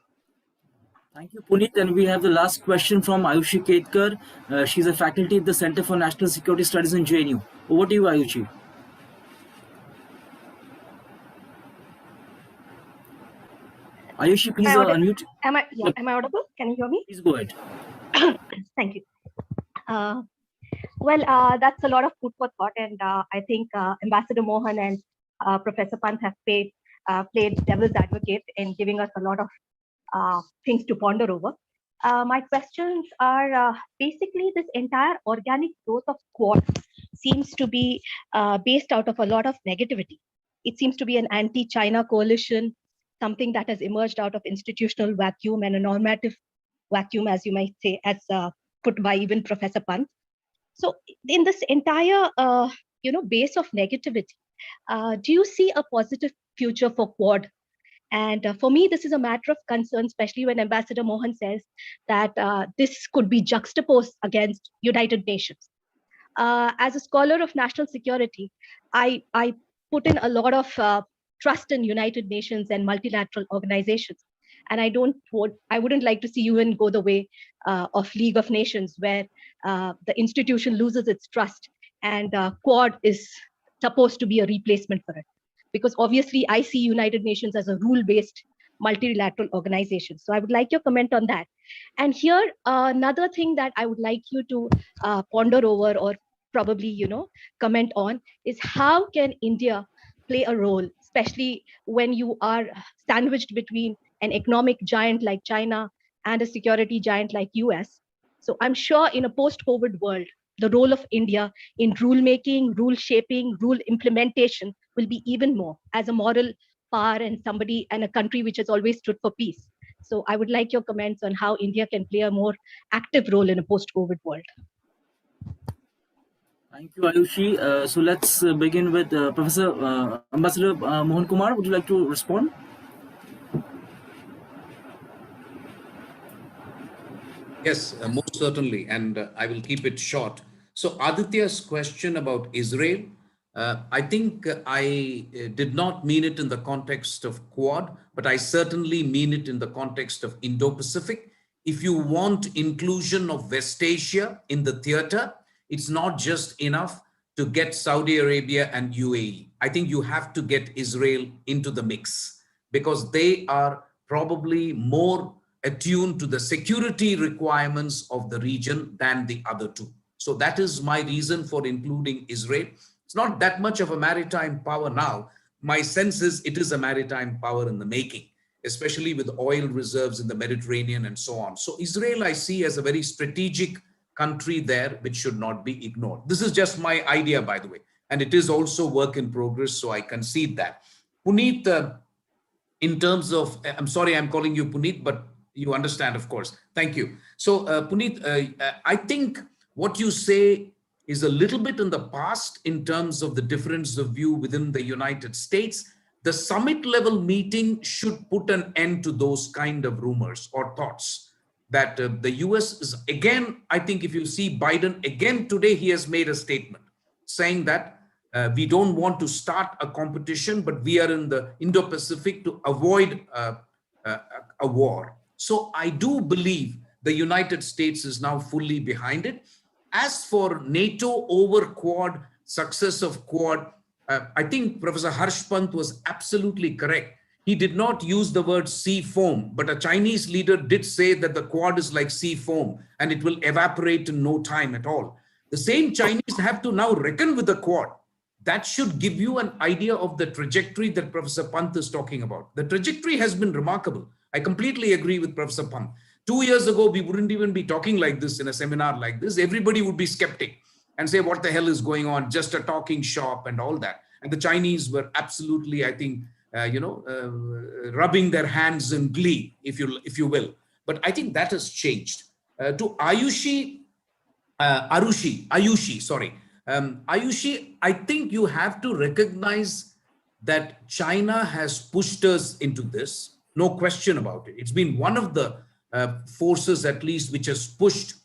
Thank you, Puneet. And we have the last question from Ayushi Ketkar. She's a faculty at the Center for National Security Studies in JNU. Over to you, Ayushi. Ayushi, please unmute. Am I audible? Can you hear me? Please go ahead. Thank you. That's a lot of food for thought, and I think Ambassador Mohan and Professor Pant have played devil's advocate in giving us a lot of things to ponder over. My questions are basically, this entire organic growth of Quad seems to be based out of a lot of negativity. It seems to be an anti-China coalition, something that has emerged out of institutional vacuum and a normative vacuum, as you might say, as put by even Professor Pant. So in this entire base of negativity, do you see a positive future for Quad? And for me, this is a matter of concern, especially when Ambassador Mohan says that this could be juxtaposed against United Nations. As a scholar of national security, I put in a lot of trust in United Nations and multilateral organizations. And I wouldn't like to see UN go the way of League of Nations, where the institution loses its trust, and Quad is supposed to be a replacement for it. Because obviously I see United Nations as a rule-based multilateral organization. So I would like your comment on that. And here, another thing that I would like you to ponder over, or probably, comment on, is how can India play a role, especially when you are sandwiched between an economic giant like China and a security giant like US. So I'm sure in a post-COVID world, the role of India in rule making, rule shaping, rule implementation will be even more as a moral power and somebody and a country which has always stood for peace. So I would like your comments on how India can play a more active role in a post-COVID world. Thank you, Ayushi. So let's begin with Professor Ambassador Mohan Kumar. Would you like to respond? Yes, most certainly, and I will keep it short. So Aditya's question about Israel, I think I did not mean it in the context of Quad, but I certainly mean it in the context of Indo-Pacific. If you want inclusion of West Asia in the theater, it's not just enough to get Saudi Arabia and UAE. I think you have to get Israel into the mix because they are probably more attuned to the security requirements of the region than the other two. So that is my reason for including Israel. It's not that much of a maritime power now. My sense is it is a maritime power in the making, especially with oil reserves in the Mediterranean and so on. So Israel I see as a very strategic country there, which should not be ignored. This is just my idea, by the way, and it is also work in progress, so I concede that. Puneet, in terms of, I'm sorry, I'm calling you Puneet, but you understand, of course. Thank you. So Puneet, I think what you say is a little bit in the past in terms of the difference of view within the United States. The summit level meeting should put an end to those kind of rumors or thoughts that the US is, again, I think if you see Biden, again today he has made a statement saying that we don't want to start a competition, but we are in the Indo-Pacific to avoid a war. So I do believe the United States is now fully behind it. As for NATO over Quad, success of Quad, I think Professor Harsh Pant was absolutely correct. He did not use the word sea foam, but a Chinese leader did say that the Quad is like sea foam and it will evaporate in no time at all. The same Chinese have to now reckon with the Quad. That should give you an idea of the trajectory that Professor Pant is talking about. The trajectory has been remarkable. I completely agree with Professor Pant. 2 years ago, we wouldn't even be talking like this in a seminar like this. Everybody would be skeptic and say, what the hell is going on? Just a talking shop and all that. And the Chinese were absolutely, I think, rubbing their hands in glee, if you will. But I think that has changed. To Ayushi, sorry. Ayushi, I think you have to recognize that China has pushed us into this. No question about it. It's been one of the forces, at least, which has pushed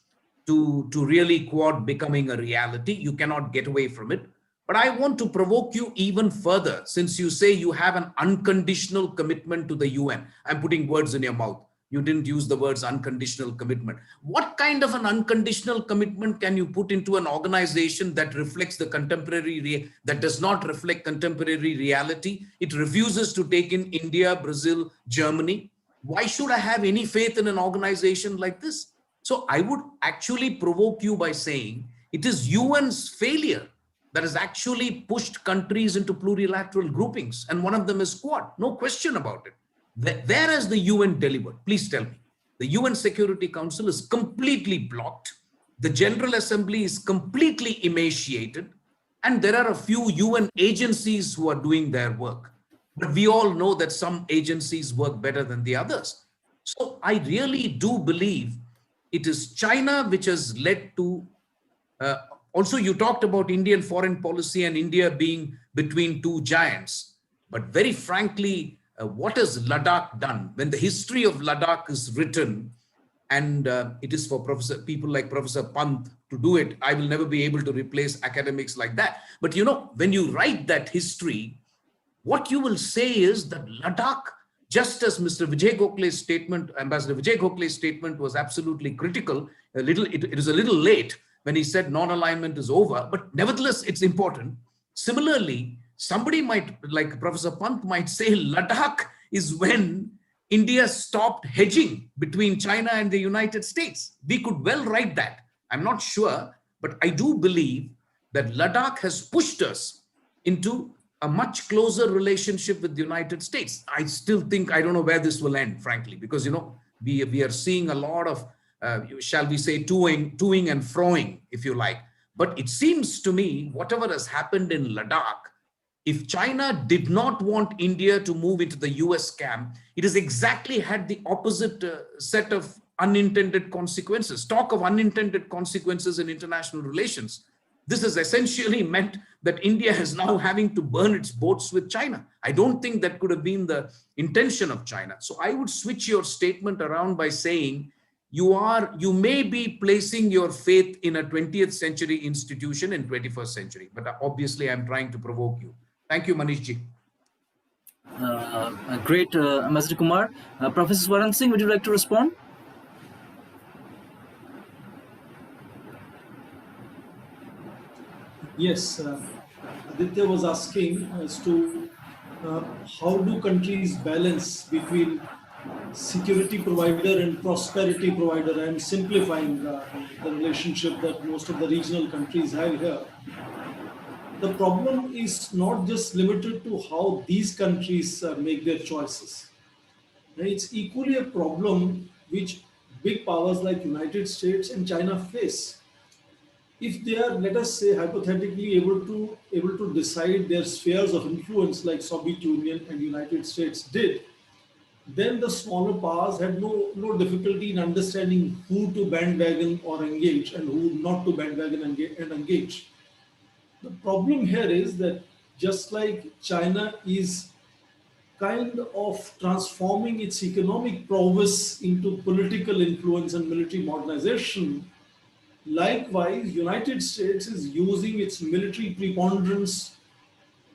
to really Quad becoming a reality. You cannot get away from it. But I want to provoke you even further, since you say you have an unconditional commitment to the UN. I'm putting words in your mouth. You didn't use the words unconditional commitment. What kind of an unconditional commitment can you put into an organization that reflects the contemporary, that does not reflect contemporary reality? It refuses to take in India, Brazil, Germany. Why should I have any faith in an organization like this? So I would actually provoke you by saying it is UN's failure that has actually pushed countries into plurilateral groupings. And one of them is Quad, no question about it. Where has the UN delivered? Please tell me. The UN Security Council is completely blocked. The General Assembly is completely emaciated. And there are a few UN agencies who are doing their work. But we all know that some agencies work better than the others. So I really do believe it is China which has led to, also you talked about Indian foreign policy and India being between two giants. But very frankly, what has Ladakh done? When the history of Ladakh is written, and it is for people like Professor Pant to do it, I will never be able to replace academics like that. But you know, when you write that history, what you will say is that Ladakh, just as Mr. Vijay Gokhale's statement, Ambassador Vijay Gokhale's statement was absolutely critical, it is a little late when he said non-alignment is over, but nevertheless, it's important. Similarly, somebody might, like Professor Pant might say, Ladakh is when India stopped hedging between China and the United States. We could well write that. I'm not sure, but I do believe that Ladakh has pushed us into a much closer relationship with the United States. I still think, I don't know where this will end, frankly, because, you know, we are seeing a lot of, shall we say, toing and froing, if you like. But it seems to me, whatever has happened in Ladakh, if China did not want India to move into the US camp, it has exactly had the opposite set of unintended consequences. Talk of unintended consequences in international relations. This has essentially meant that India is now having to burn its boats with China. I don't think that could have been the intention of China. So I would switch your statement around by saying you may be placing your faith in a 20th century institution in 21st century, but obviously I'm trying to provoke you. Thank you, Manish ji. Great, Ambassador Kumar. Professor Swaran Singh, would you like to respond? Yes, Aditya was asking as to how do countries balance between security provider and prosperity provider. I'm simplifying the relationship that most of the regional countries have here. The problem is not just limited to how these countries make their choices. It's equally a problem which big powers like United States and China face. If they are, let us say, hypothetically able to decide their spheres of influence like Soviet Union and United States did, then the smaller powers had no difficulty in understanding who to bandwagon or engage and who not to bandwagon and engage. The problem here is that just like China is kind of transforming its economic prowess into political influence and military modernization, likewise, United States is using its military preponderance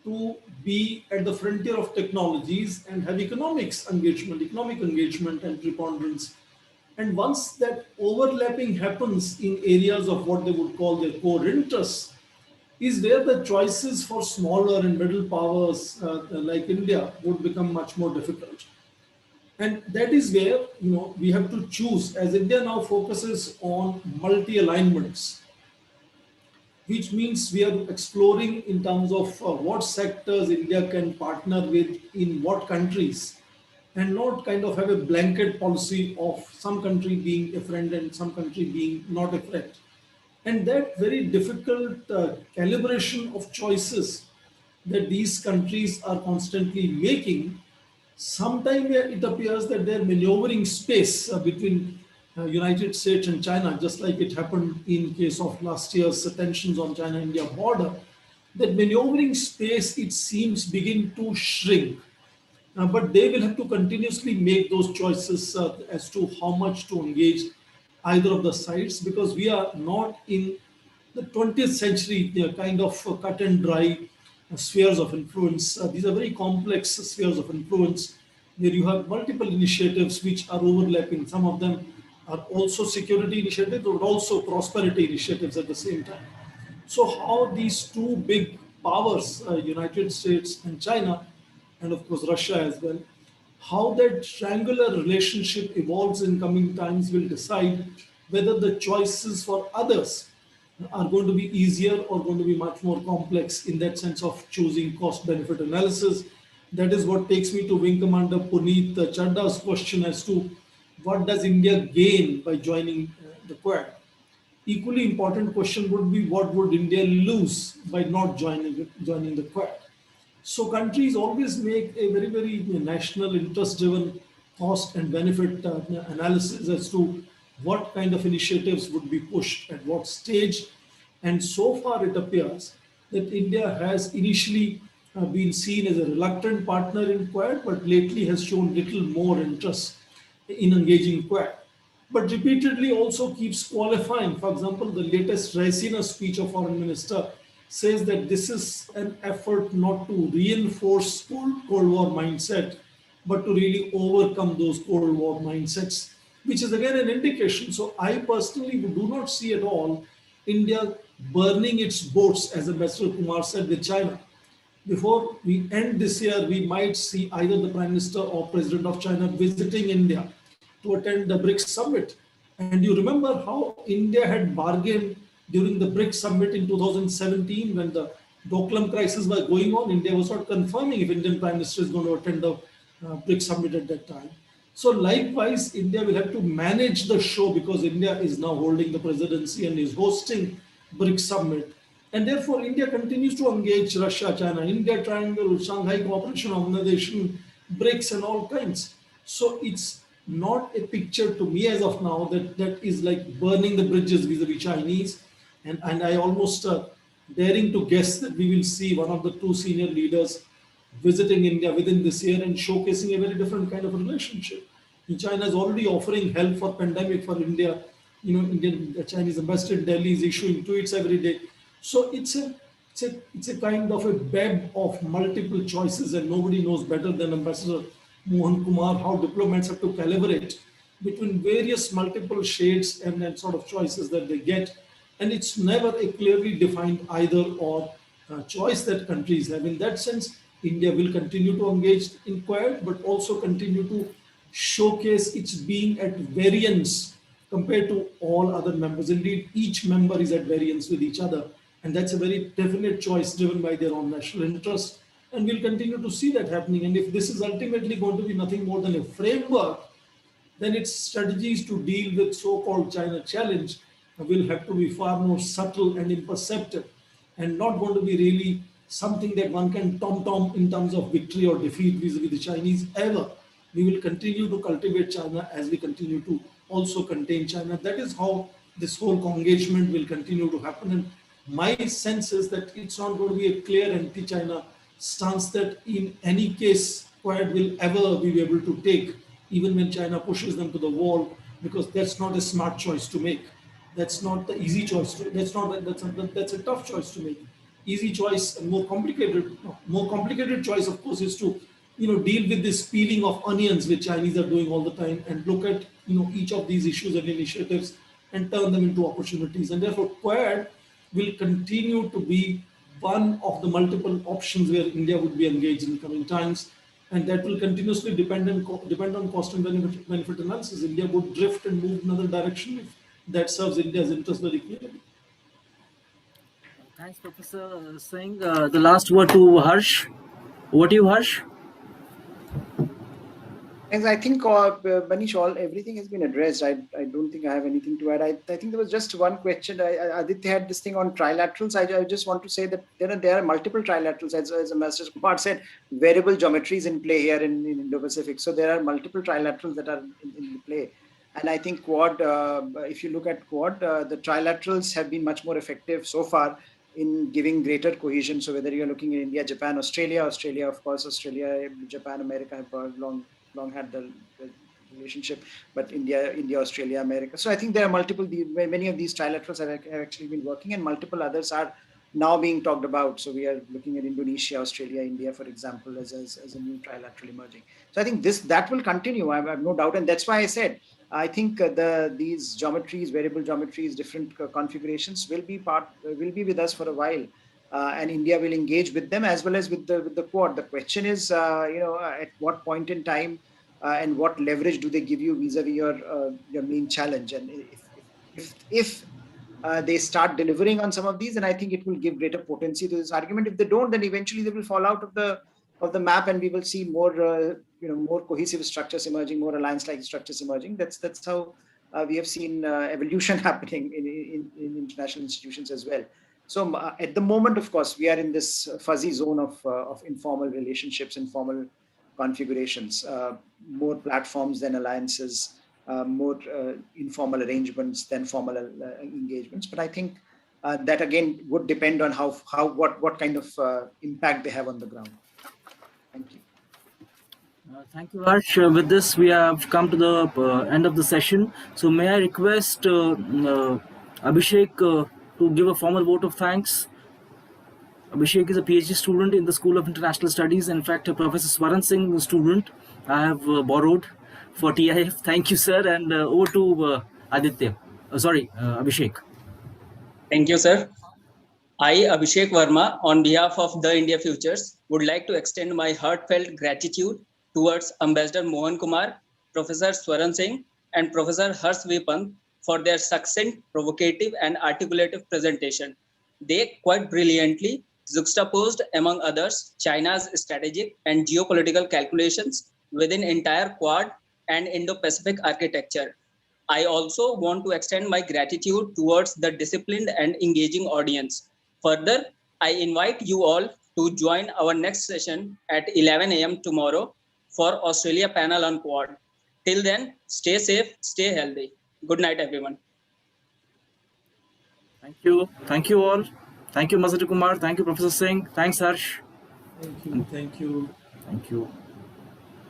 to be at the frontier of technologies and have economic engagement and preponderance. And once that overlapping happens in areas of what they would call their core interests, is where the choices for smaller and middle powers like India would become much more difficult. And that is where we have to choose, as India now focuses on multi-alignments, which means we are exploring in terms of what sectors India can partner with in what countries, and not kind of have a blanket policy of some country being a friend and some country being not a friend. And that very difficult calibration of choices that these countries are constantly making, sometimes it appears that they're maneuvering space between United States and China, just like it happened in case of last year's tensions on China-India border. That maneuvering space, it seems, begin to shrink. But they will have to continuously make those choices as to how much to engage either of the sides, because we are not in the 20th century kind of cut and dry spheres of influence. These are very complex spheres of influence where you have multiple initiatives which are overlapping. Some of them are also security initiatives, but also prosperity initiatives at the same time. So how these two big powers, United States and China, and of course Russia as well, how that triangular relationship evolves in coming times will decide whether the choices for others are going to be easier or going to be much more complex in that sense of choosing cost-benefit analysis. That is what takes me to Wing Commander Puneet Chadda's question as to what does India gain by joining the Quad. Equally important question would be what would India lose by not joining the Quad. So countries always make a very, very national interest-driven cost and benefit analysis as to what kind of initiatives would be pushed at what stage. And so far it appears that India has initially been seen as a reluctant partner in Quad, but lately has shown little more interest in engaging Quad. But repeatedly also keeps qualifying. For example, the latest Raisina speech of Foreign Minister says that this is an effort not to reinforce Cold War mindset, but to really overcome those Cold War mindsets, which is again an indication. So I personally do not see at all India burning its boats, as Ambassador Kumar said, with China. Before we end this year, we might see either the Prime Minister or President of China visiting India to attend the BRICS summit. And you remember how India had bargained during the BRICS summit in 2017 when the Doklam crisis was going on. India was not confirming if Indian Prime Minister is going to attend the BRICS summit at that time. So likewise, India will have to manage the show because India is now holding the presidency and is hosting BRICS summit. And therefore, India continues to engage Russia, China, India Triangle, Shanghai Cooperation Organization, BRICS, and all kinds. So it's not a picture to me as of now that is like burning the bridges vis-a-vis Chinese. And I almost daring to guess that we will see one of the two senior leaders visiting India within this year and showcasing a very different kind of relationship. China is already offering help for pandemic for India. The Chinese ambassador in Delhi is issuing tweets every day. So it's a kind of a web of multiple choices, and nobody knows better than Ambassador Mohan Kumar how diplomats have to calibrate between various multiple shades and sort of choices that they get. And it's never a clearly defined either or choice that countries have. In that sense, India will continue to engage in Quad, but also continue to showcase its being at variance compared to all other members. Indeed, each member is at variance with each other. And that's a very definite choice driven by their own national interest. And we'll continue to see that happening. And if this is ultimately going to be nothing more than a framework, then its strategies to deal with so-called China challenge will have to be far more subtle and imperceptible, and not going to be really something that one can tom-tom in terms of victory or defeat vis-a-vis the Chinese ever. We will continue to cultivate China as we continue to also contain China. That is how this whole engagement will continue to happen. And my sense is that it's not going to be a clear anti-China stance that in any case Quad will ever be able to take, even when China pushes them to the wall, because that's not a smart choice to make. That's not the easy choice. That's a tough choice to make. Easy choice and more complicated choice, of course, is to deal with this peeling of onions which Chinese are doing all the time, and look at each of these issues and initiatives and turn them into opportunities. And therefore, Quad will continue to be one of the multiple options where India would be engaged in coming times, and that will continuously depend on cost and benefit analysis. India would drift and move in another direction if that serves India's interest very clearly. Thanks, Professor Singh. The last word to Harsh. Over to you, Harsh. Thanks. I think, Manish, everything has been addressed. I don't think I have anything to add. I think there was just one question. Aditya had this thing on trilaterals. I just want to say that there are multiple trilaterals. As Ambassador Kumar said, variable geometries in play here in Indo-Pacific. So there are multiple trilaterals that are in play. And I think Quad, if you look at Quad, the trilaterals have been much more effective so far in giving greater cohesion. So whether you're looking at India, Japan, Australia, of course, Australia, Japan, America have long had the relationship, but India, Australia, America. So I think there are many of these trilaterals have actually been working, and multiple others are now being talked about. So we are looking at Indonesia, Australia, India, for example, as a new trilateral emerging. So I think that will continue. I have no doubt, and that's why I said I think these geometries, variable geometries, different configurations will be with us for a while. And India will engage with them as well as with the Quad. The question is, at what point in time and what leverage do they give you vis-a-vis your main challenge? And if they start delivering on some of these, then I think it will give greater potency to this argument. If they don't, then eventually they will fall out of the map, and we will see more more cohesive structures emerging, more alliance-like structures emerging. That's how we have seen evolution happening in international institutions as well. So at the moment, of course, we are in this fuzzy zone of informal relationships, informal configurations, more platforms than alliances, more informal arrangements than formal engagements. But I think that again would depend on what kind of impact they have on the ground. Thank you. Thank you, Harsh. With this, we have come to the end of the session. So may I request Abhishek to give a formal vote of thanks. Abhishek is a PhD student in the School of International Studies. In fact, Professor Swaran Singh, student, I have borrowed for TIF. Thank you, sir. And over to Aditya. Abhishek. Thank you, sir. I, Abhishek Verma, on behalf of the India Futures, would like to extend my heartfelt gratitude towards Ambassador Mohan Kumar, Professor Swaran Singh, and Professor Harsh V. Pant for their succinct, provocative, and articulative presentation. They quite brilliantly juxtaposed, among others, China's strategic and geopolitical calculations within entire Quad and Indo-Pacific architecture. I also want to extend my gratitude towards the disciplined and engaging audience. Further, I invite you all to join our next session at 11 a.m. tomorrow for Australia panel on Quad. Till then, stay safe, stay healthy. Good night, everyone. Thank you. Thank you all. Thank you, Mazhar Kumar. Thank you, Professor Singh. Thanks, Harsh. Thank you. Thank you. Thank you.